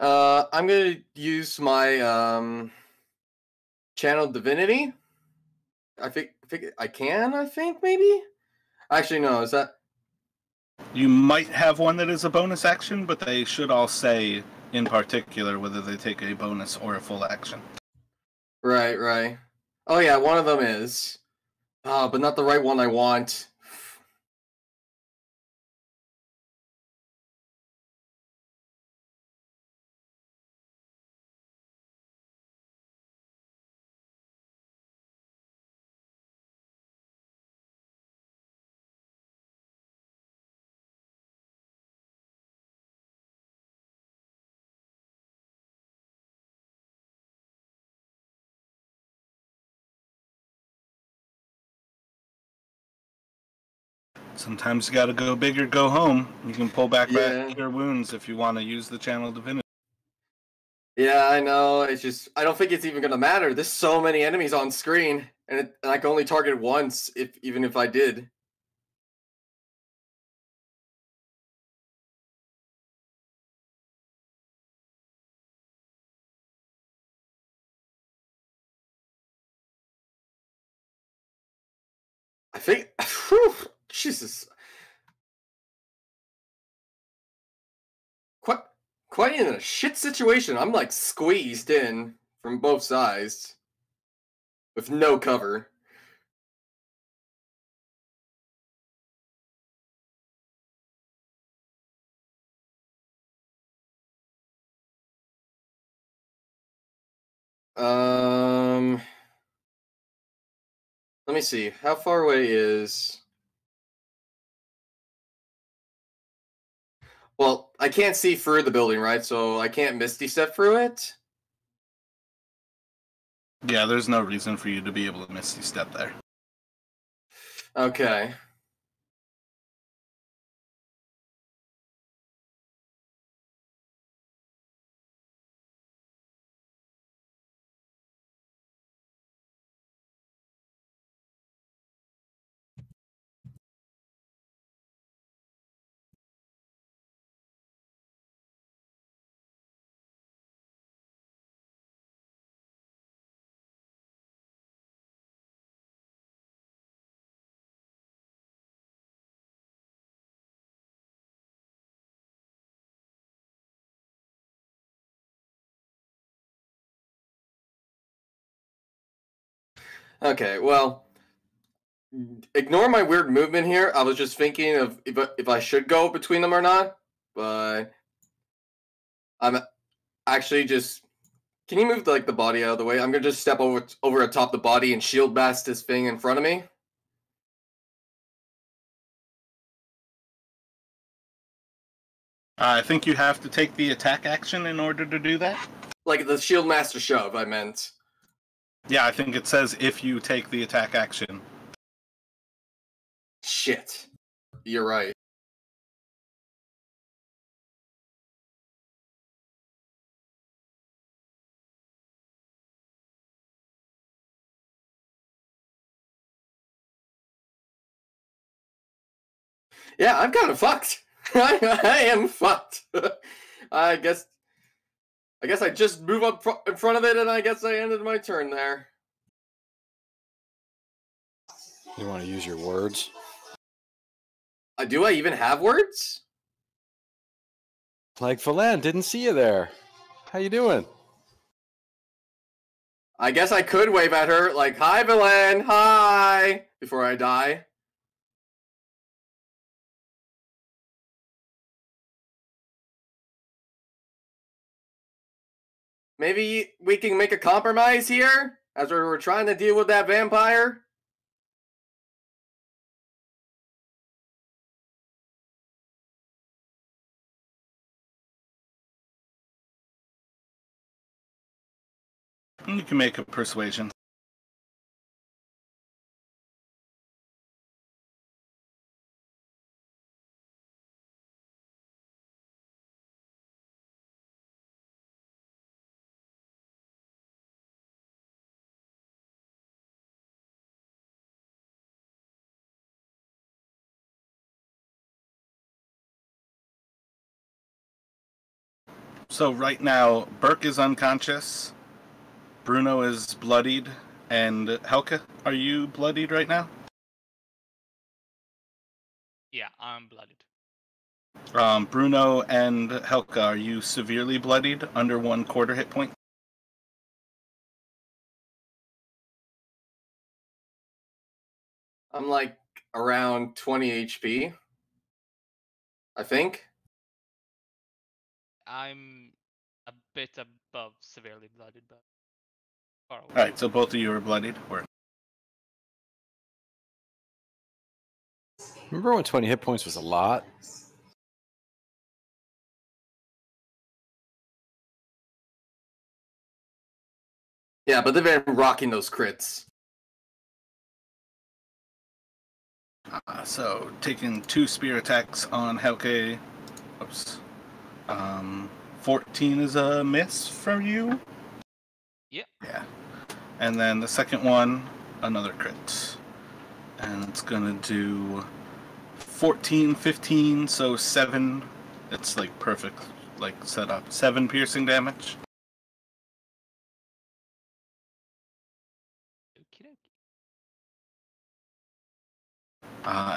I'm gonna use my channel divinity. I think I can. I think maybe. Actually, no. Is that? You might have one that is a bonus action, but they should all say in particular whether they take a bonus or a full action. Right, right. Oh yeah, one of them is. But not the right one I want. Sometimes you gotta go big or go home. You can pull back Yeah. cure wounds if you want to use the channel divinity. Yeah, I know. It's just I don't think it's even gonna matter. There's so many enemies on screen, and I can only target once, even if I did. I think. Whew, Jesus. Quite in a shit situation. I'm like squeezed in from both sides with no cover. Let me see. How far away is? Well, I can't see through the building, right? So I can't Misty Step through it. Yeah, there's no reason for you to be able to Misty Step there. Okay. Okay, well, ignore my weird movement here. I was just thinking of if I should go between them or not, but I'm actually just. Can you move like the body out of the way? I'm gonna just step over atop the body and shield blast this thing in front of me. I think you have to take the attack action in order to do that. Like the shield master shove, I meant. Yeah, I think it says if you take the attack action. Shit. You're right. Yeah, I'm kind of fucked. I am fucked. I guess I just move up in front of it, and I guess I ended my turn there. You want to use your words? Do I even have words? Like Phandalin, didn't see you there. How you doing? I guess I could wave at her, like, "Hi, Belen, hi," before I die. Maybe we can make a compromise here, as we were trying to deal with that vampire. You can make a persuasion. So right now, Burke is unconscious, Bruno is bloodied, and Helka, are you bloodied right now? Yeah, I'm blooded. Bruno and Helka, are you severely bloodied, under 1/4 hit point? I'm like around 20 HP, I think. I'm a bit above severely blooded, but far away. Alright, so both of you are bloodied. Remember when 20 hit points was a lot? Yeah, but they've been rocking those crits. So taking 2 spear attacks on Helke. Oops. 14 is a miss for you. Yep. Yeah. And then the second one, another crit. And it's gonna do 14, 15, so 7. It's like perfect, like set up. 7 piercing damage. Okie dokie.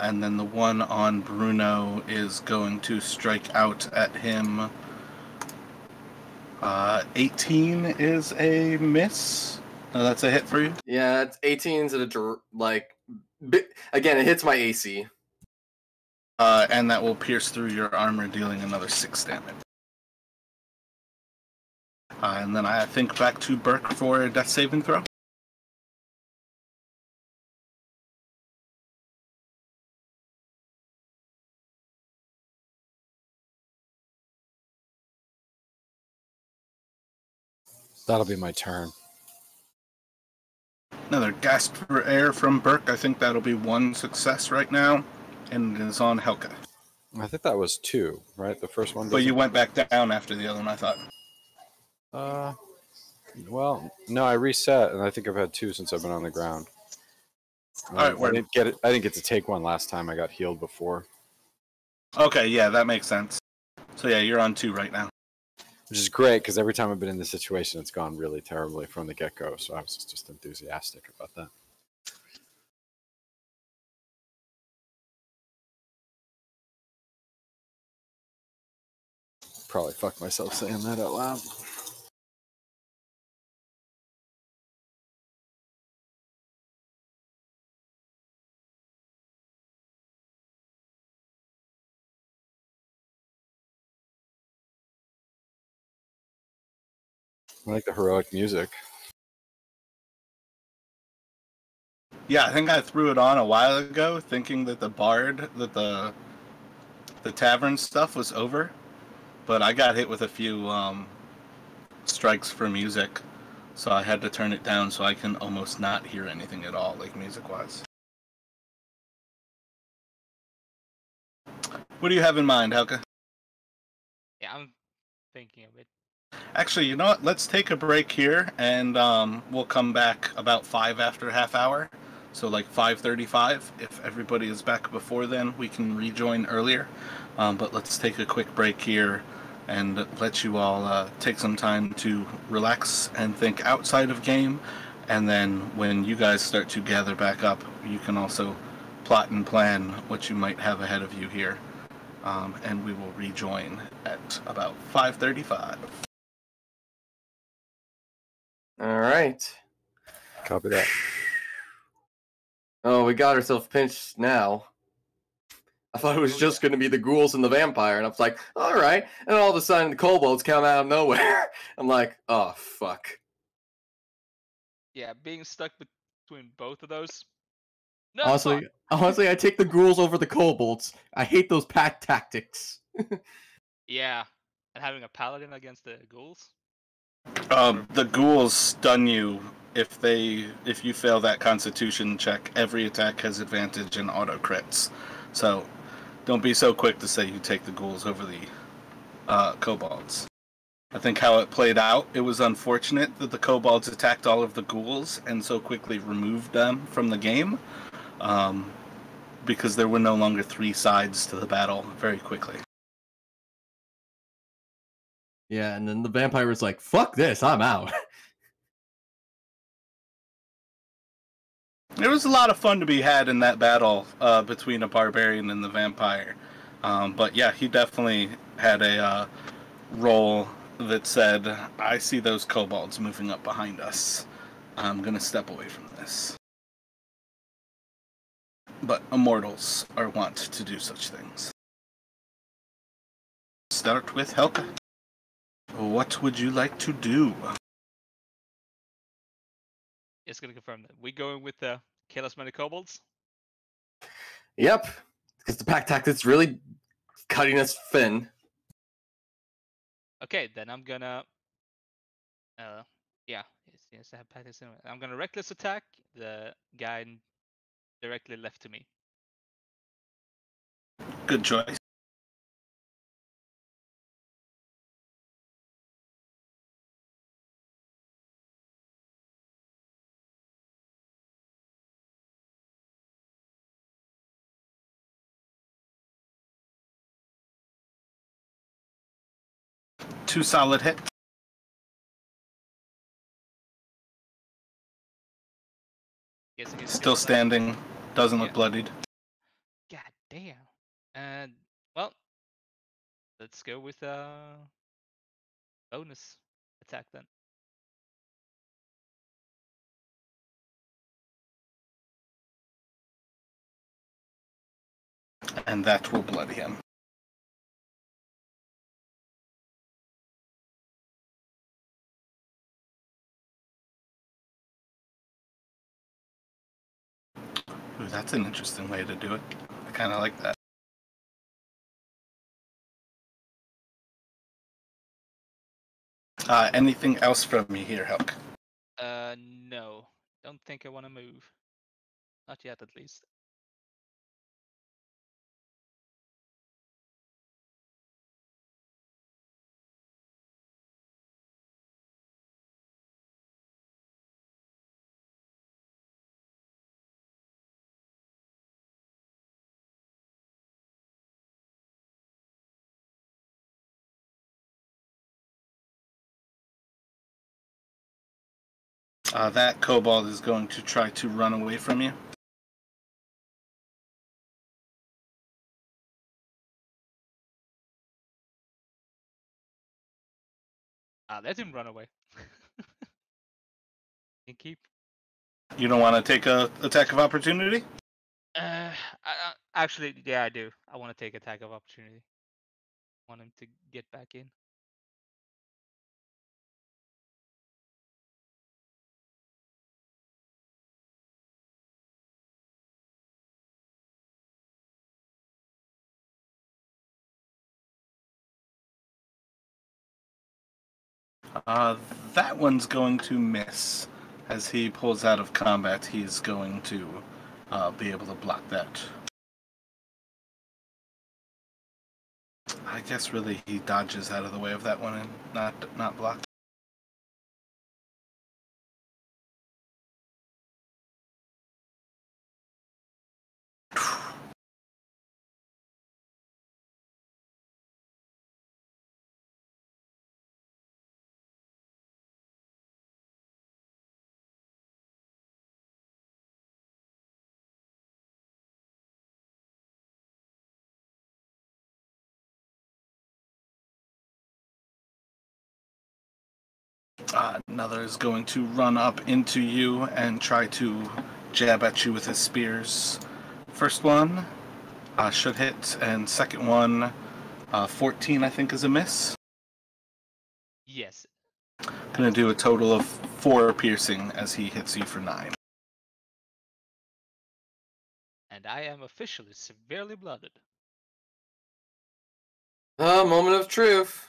And then the one on Bruno is going to strike out at him. 18 is a miss. No, that's a hit for you. Yeah, it's 18's at a again, it hits my AC. And that will pierce through your armor, dealing another 6 damage. And then I think back to Burke for a death saving throw. That'll be my turn. Another gasp for air from Burke. I think that'll be 1 success right now. And it is on Helka. I think that was 2, right? The first one. But you went back down after the other one, I thought. Well, no, I reset, and I think I've had 2 since I've been on the ground. Alright, I didn't get it. I didn't get to take one last time. I got healed before. Okay, yeah, that makes sense. So yeah, you're on 2 right now. Which is great, because every time I've been in this situation, it's gone really terribly from the get-go, so I was just enthusiastic about that. Probably fucked myself saying that out loud. I like the heroic music. Yeah, I think I threw it on a while ago, thinking that the bard, that the tavern stuff was over, but I got hit with a few strikes for music, so I had to turn it down so I can almost not hear anything at all, like music-wise. What do you have in mind, Helka? Yeah, I'm thinking of it. Actually, you know what? Let's take a break here, and we'll come back about 5 after half hour. So like 5:35. If everybody is back before then, we can rejoin earlier. But let's take a quick break here and let you all take some time to relax and think outside of game. And then when you guys start to gather back up, you can also plot and plan what you might have ahead of you here. And we will rejoin at about 5:35. All right. Copy that. Oh, we got ourselves pinched now. I thought it was just going to be the ghouls and the vampire, and I was like, all right. And all of a sudden, the kobolds come out of nowhere. I'm like, oh, fuck. Yeah, being stuck between both of those. No, Honestly, I take the ghouls over the kobolds. I hate those pack tactics. Yeah, and having a paladin against the ghouls. The ghouls stun you if you fail that Constitution check. Every attack has advantage and auto crits. So don't be so quick to say you take the ghouls over the kobolds. I think how it played out, it was unfortunate that the kobolds attacked all of the ghouls and so quickly removed them from the game, because there were no longer 3 sides to the battle very quickly. Yeah, and then the vampire was like, "Fuck this, I'm out." There was a lot of fun to be had in that battle between a barbarian and the vampire. But yeah, he definitely had a role that said, I see those kobolds moving up behind us. I'm going to step away from this. But immortals are wont to do such things. Start with Helka. What would you like to do? Just gonna confirm that we going with the kill as many kobolds. Yep, because the pack tactic's really cutting us thin. Okay, then I'm gonna. Yeah, yes, I have practice anyway. I'm gonna reckless attack the guy directly left to me. Good choice. Two solid hits. Still standing. Doesn't look bloodied. God damn. And well, let's go with bonus attack then. And that will bloody him. Ooh, that's an interesting way to do it. I kind of like that. Anything else from me here, Helk? No. Don't think I want to move. Not yet, at least. That kobold is going to try to run away from you. Let him run away. And keep. You don't want to take a attack of opportunity? Actually, yeah, I do. I want to take attack of opportunity. Want him to get back in. That one's going to miss. As he pulls out of combat, he's going to be able to block that. I guess really he dodges out of the way of that one and not block. Another is going to run up into you and try to jab at you with his spears. First one should hit, and second one, 14 I think is a miss. Yes. Gonna do a total of 4 piercing as he hits you for 9. And I am officially severely blooded. Moment of truth.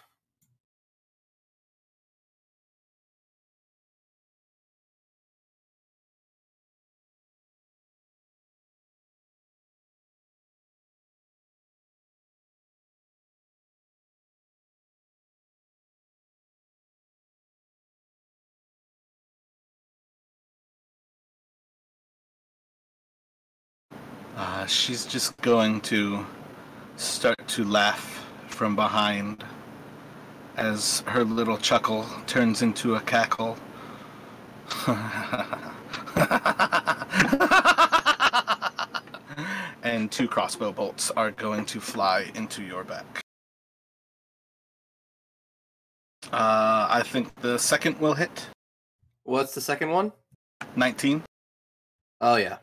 She's just going to start to laugh from behind as her little chuckle turns into a cackle. And 2 crossbow bolts are going to fly into your back. I think the second will hit. What's the second one? 19. Oh, yeah.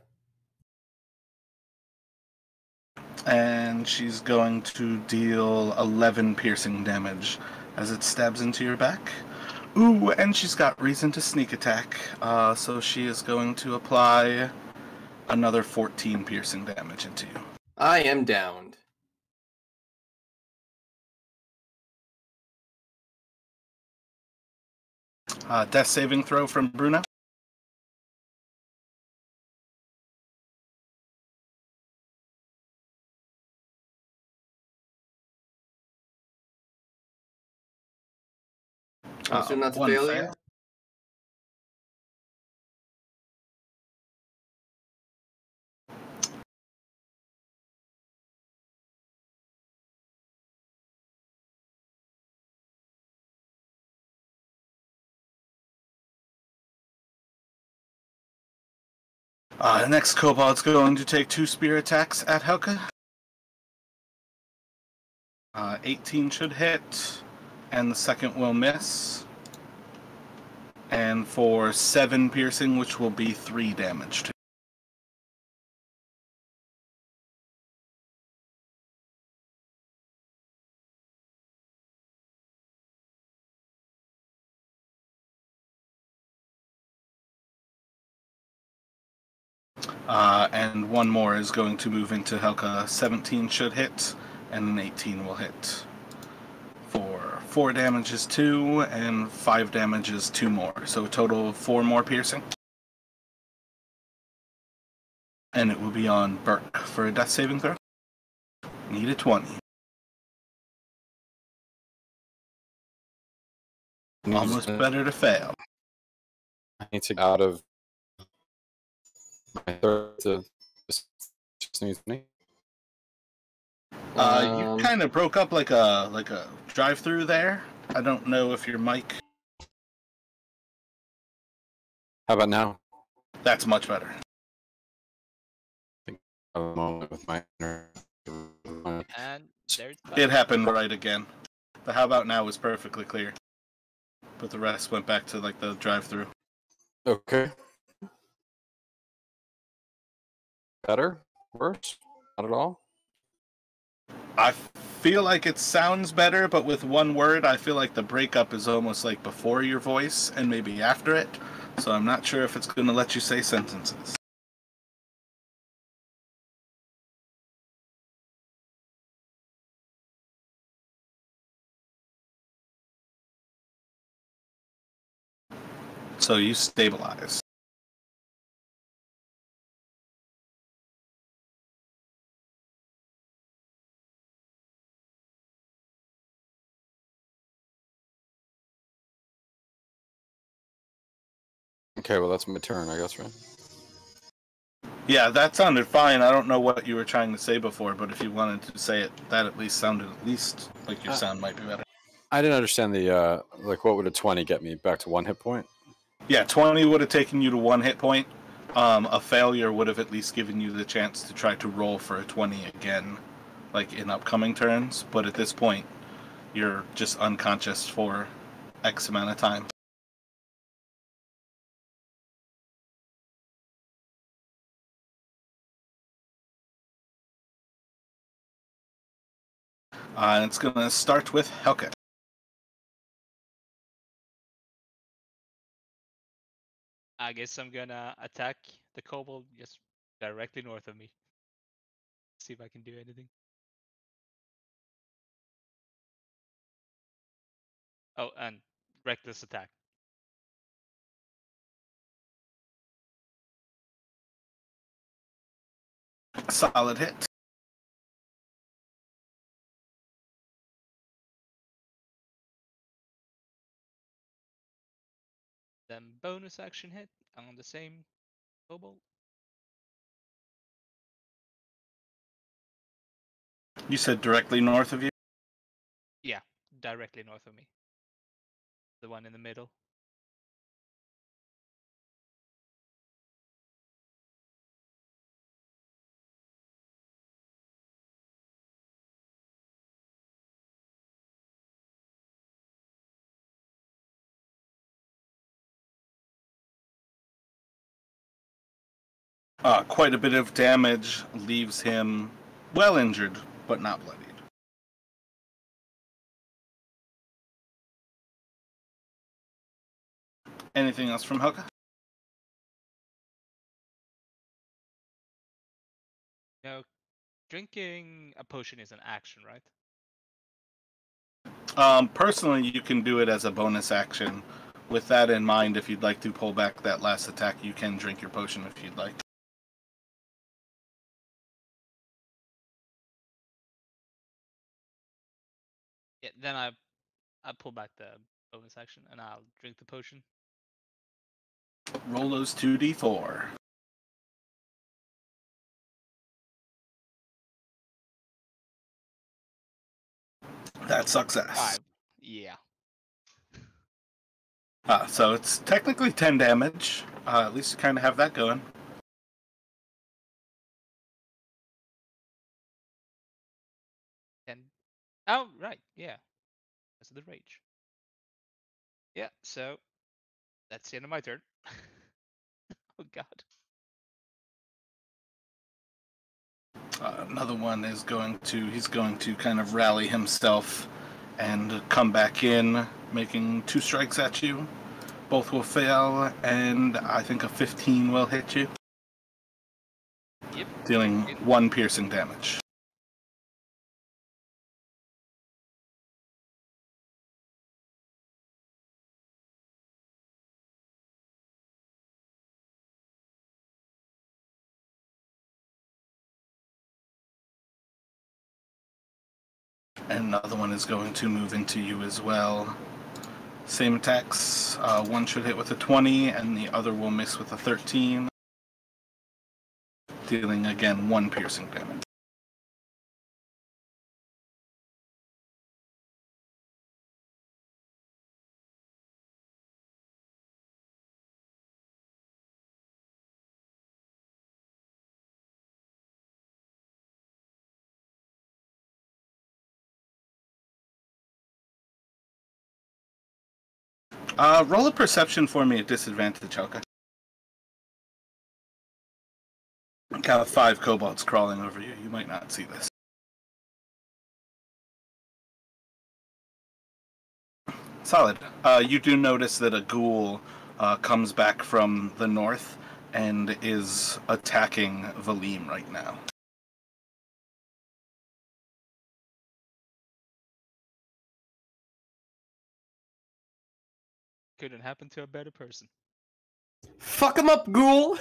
And she's going to deal 11 piercing damage as it stabs into your back. Ooh, and she's got reason to sneak attack, so she is going to apply another 14 piercing damage into you. I am downed. Death saving throw from Bruno. I'm assuming that's a One failure. fail. The next kobold's going to take 2 spear attacks at Helka. 18 should hit, and the second will miss. And for 7 piercing, which will be 3 damage to and 1 more is going to move into Helka. 17 should hit, and an 18 will hit. For 4 damage is 2, and 5 damage is 2 more. So a total of 4 more piercing. And it will be on Burke for a death saving throw. Need a 20. Almost better to fail. I need to get out of my third to just need me. You kind of broke up like a drive-through there. I don't know if your mic. How about now? That's much better. A moment with my And there's It happened right again. The how about now was perfectly clear. But the rest went back to like the drive-through. Okay. Better? Worse? Not at all? I feel like it sounds better, but with one word, I feel like the breakup is almost like before your voice and maybe after it. So I'm not sure if it's going to let you say sentences. So you stabilize. Okay, well that's my turn, I guess, right? Yeah, that sounded fine. I don't know what you were trying to say before, but if you wanted to say it, that at least sounded like your sound might be better. I didn't understand the like what would a 20 get me back to 1 hit point? Yeah, 20 would have taken you to 1 hit point. A failure would have at least given you the chance to try to roll for a 20 again, like in upcoming turns. But at this point, you're just unconscious for X amount of time. And it's going to start with Helka. I guess I'm gonna attack the kobold just directly north of me. See if I can do anything. Oh, and reckless attack. Solid hit. Then bonus action hit on the same kobold. You said directly north of you? Yeah, directly north of me. The one in the middle. Quite a bit of damage leaves him well injured, but not bloodied. Anything else from Hoka? No, drinking a potion is an action, right? Personally, you can do it as a bonus action. With that in mind, if you'd like to pull back that last attack, you can drink your potion if you'd like. Yeah, then I pull back the bonus action and I'll drink the potion. Roll those 2d4. That's success. 5. Yeah. So it's technically 10 damage. At least you kind of have that going. And oh, right, yeah. That's the rage. Yeah, so that's the end of my turn. Oh god. Another one is he's going to kind of rally himself and come back in, making 2 strikes at you. Both will fail, and I think a 15 will hit you. Yep. Dealing 1 piercing damage. And another one is going to move into you as well. Same attacks. One should hit with a 20, and the other will miss with a 13. Dealing again 1 piercing damage. Roll a perception for me at disadvantage, Hoka. Got 5 kobolds crawling over you. You might not see this. Solid. You do notice that a ghoul comes back from the north and is attacking Valim right now. Couldn't happen to a better person. Fuck him up, ghoul!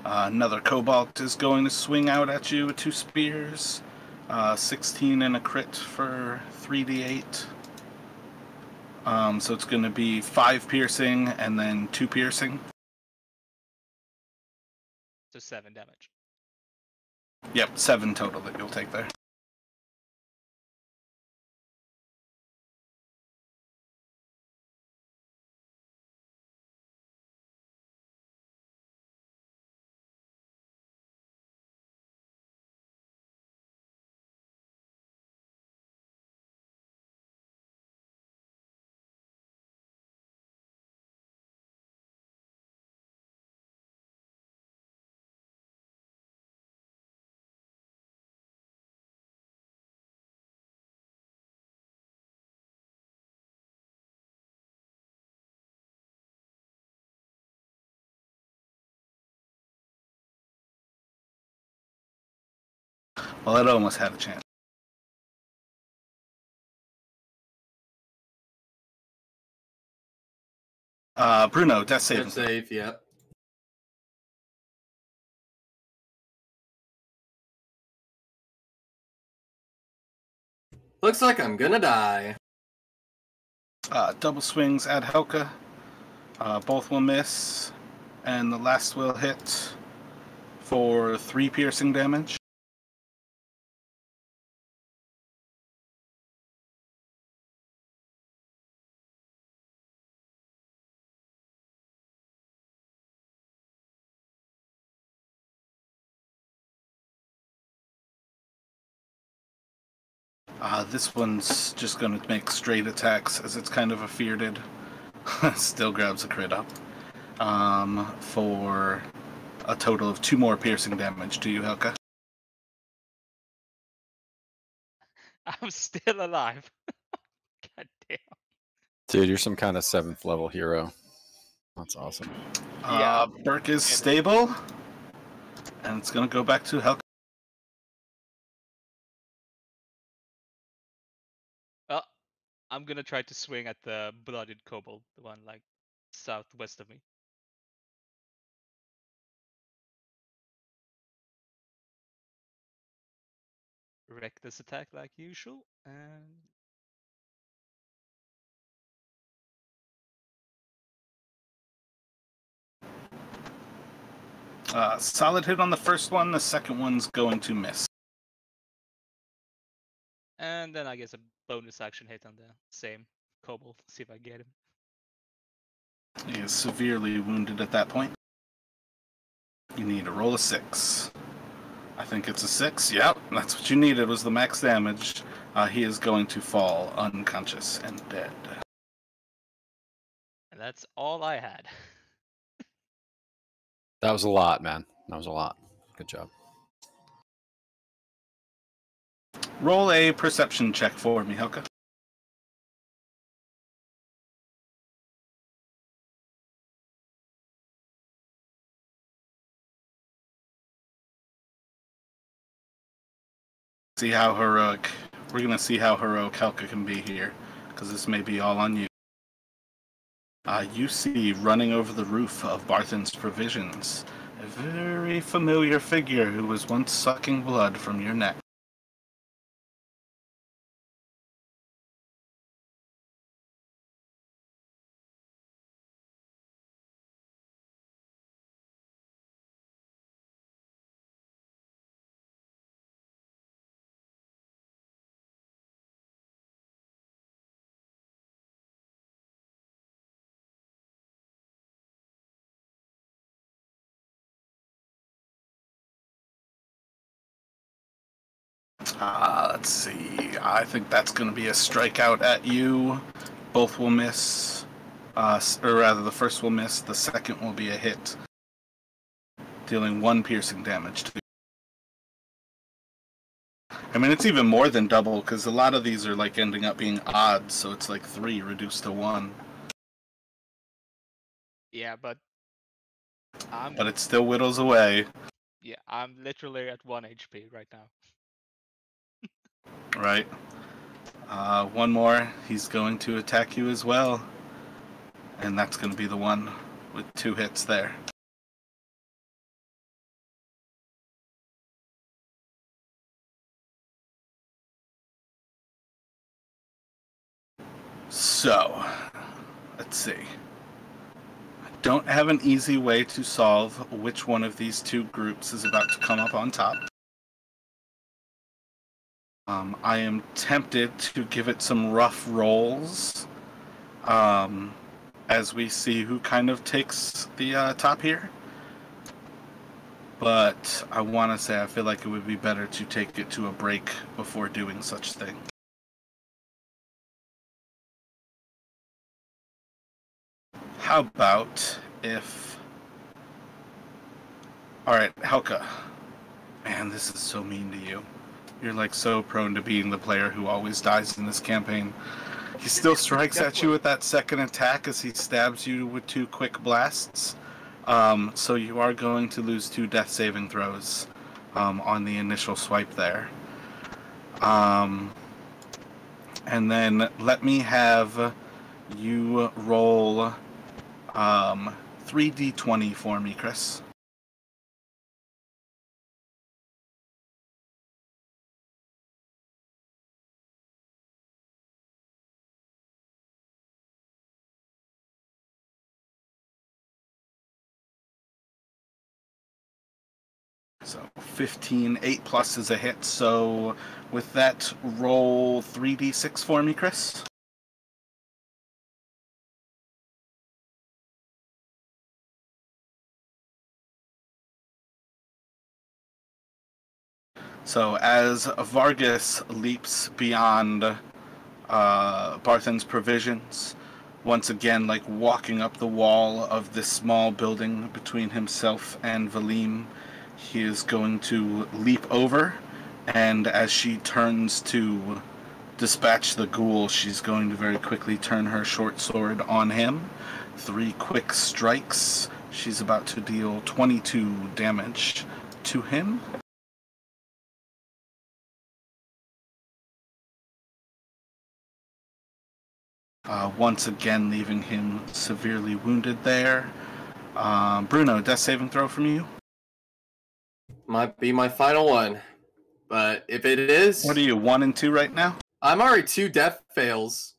Another kobold is going to swing out at you with 2 spears. 16 and a crit for 3d8. So it's going to be 5 piercing and then 2 piercing. So 7 damage. Yep, 7 total that you'll take there. Well, it almost had a chance. Bruno, death saving. Death save, yep. Looks like I'm gonna die. Double swings at Helka. Both will miss. And the last will hit for 3 piercing damage. This one's just going to make straight attacks as it's kind of a feared. Still grabs a crit up. For a total of 2 more piercing damage to you, Helka. I'm still alive. God damn. Dude, you're some kind of 7th level hero. That's awesome. Yeah. Burke is Get it. stable, and it's going to go back to Helka. Well, I'm gonna try to swing at the blooded kobold, the one like southwest of me. Reckless attack like usual, and Solid hit on the first one. The second one's going to miss. then I guess a bonus action hit on the same kobold. See if I get him. He is severely wounded at that point. You need to roll a 6. I think it's a 6. Yep, that's what you needed, was the max damage. He is going to fall unconscious and dead. And that's all I had. That was a lot, man. That was a lot. Good job. Roll a perception check for me, Helka. See how heroic. We're gonna see how heroic Helka can be here, because this may be all on you. You see running over the roof of Barthen's provisions a very familiar figure who was once sucking blood from your neck. Let's see. I think that's going to be a strikeout at you. Both will miss. Or rather, the first will miss. The second will be a hit, dealing 1 piercing damage to you. I mean, it's even more than double, because a lot of these are like ending up being odds, so it's like 3 reduced to 1. Yeah, but But it still whittles away. yeah, I'm literally at 1 HP right now. Right. One more. He's going to attack you as well. And that's going to be the one with 2 hits there. So, let's see. I don't have an easy way to solve which one of these 2 groups is about to come up on top. I am tempted to give it some rough rolls as we see who kind of takes the top here. But I want to say I feel like it would be better to take it to a break before doing such thing. How about if... Alright, Helka. Man, this is so mean to you. You're like so prone to being the player who always dies in this campaign. He still strikes at you with that second attack as he stabs you with 2 quick blasts. So you are going to lose 2 death saving throws on the initial swipe there. And then let me have you roll 3d20 for me, Chris. So 15, 8 plus is a hit. So with that, roll 3d6 for me, Chris. So as Vargas leaps beyond Barthen's provisions, once again, like walking up the wall of this small building between himself and Valim, he is going to leap over, and as she turns to dispatch the ghoul, she's going to very quickly turn her short sword on him. 3 quick strikes. She's about to deal 22 damage to him. Once again leaving him severely wounded there. Bruno, death saving throw from you? Might be my final one. But if it is... What are you, 1 and 2 right now? I'm already 2 death fails.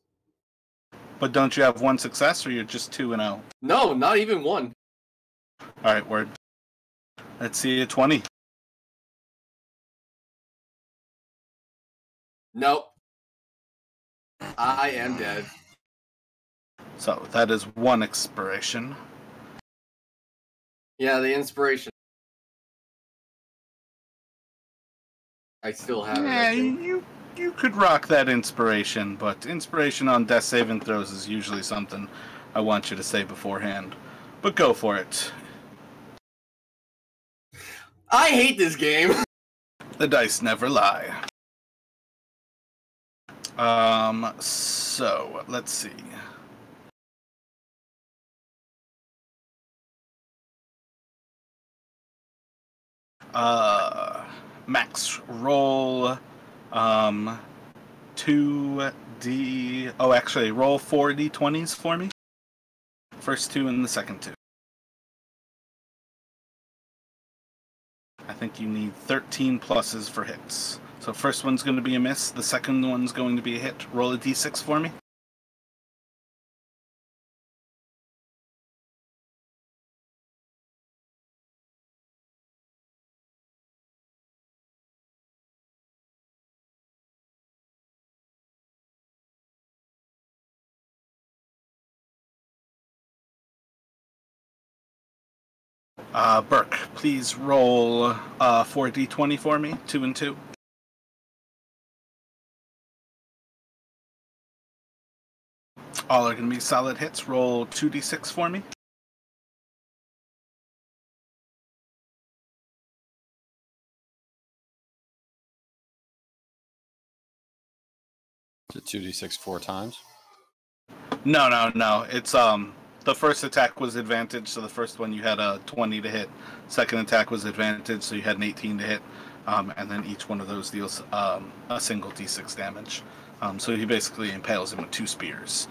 But don't you have 1 success, or you're just 2 and 0? No, not even 1. Alright, word. Let's see a 20. Nope. I am dead. So that is 1 expiration. Yeah, the inspiration. I still have it. Yeah, I think. you could rock that inspiration, but inspiration on death saving throws is usually something I want you to say beforehand. But go for it. I hate this game. The dice never lie. So let's see. Max, roll 2d. Oh, actually, roll 4 d20s for me. First 2 and the second 2. I think you need 13 pluses for hits. So first one's going to be a miss. The second one's going to be a hit. Roll a d6 for me. Burke, please roll 4d20 for me. 2 and 2. All are going to be solid hits. Roll 2d6 for me. Is it 2d6 4 times? No. It's the first attack was advantage, so the first one you had a 20 to hit. Second attack was advantage, so you had an 18 to hit. And then each one of those deals a single d6 damage. So he basically impales him with 2 spears.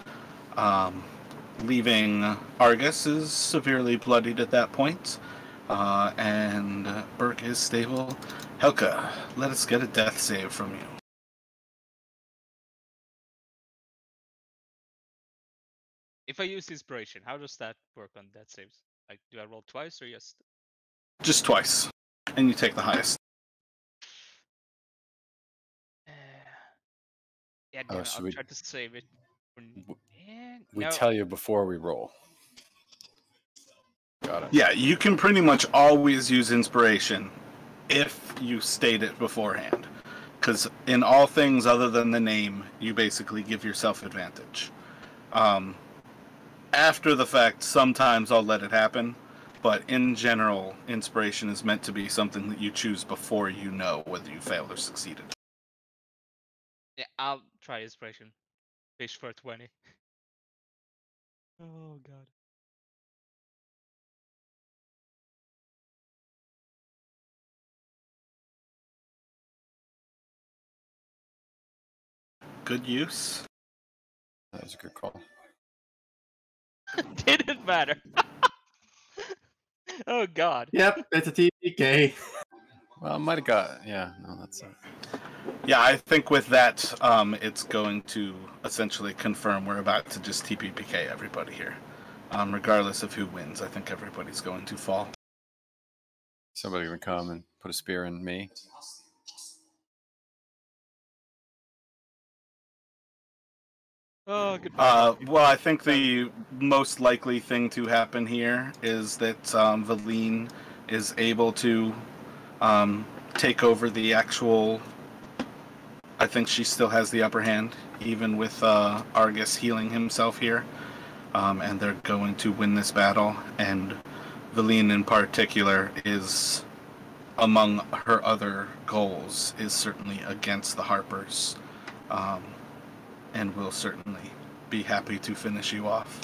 Leaving Argus is severely bloodied at that point. And Burke is stable. Helka, let us get a death save from you. If I use inspiration, how does that work on death saves? Like, do I roll twice or just? Just twice. And you take the highest. Yeah, Oh, damn it, so I'll we- try to save it. We No. tell you before we roll. Got it. Yeah, you can pretty much always use inspiration if you state it beforehand. Because in all things other than the name, you basically give yourself advantage. After the fact, sometimes I'll let it happen, but in general, inspiration is meant to be something that you choose before you know whether you failed or succeeded. Yeah, I'll try inspiration. Fish for 20. Oh god. Good use. That was a good call. Didn't matter. Oh god. Yep, it's a TPK. Well, I might have got. Yeah, no, that's it. Yeah, I think with that, it's going to essentially confirm we're about to just TPPK everybody here. Regardless of who wins, I think everybody's going to fall. Somebody would come and put a spear in me. Oh goodbye. Well, I think the most likely thing to happen here is that Valine is able to take over the actual. I think she still has the upper hand, even with Argus healing himself here. And they're going to win this battle. And Valine in particular is, among her other goals, is certainly against the Harpers. And will certainly be happy to finish you off.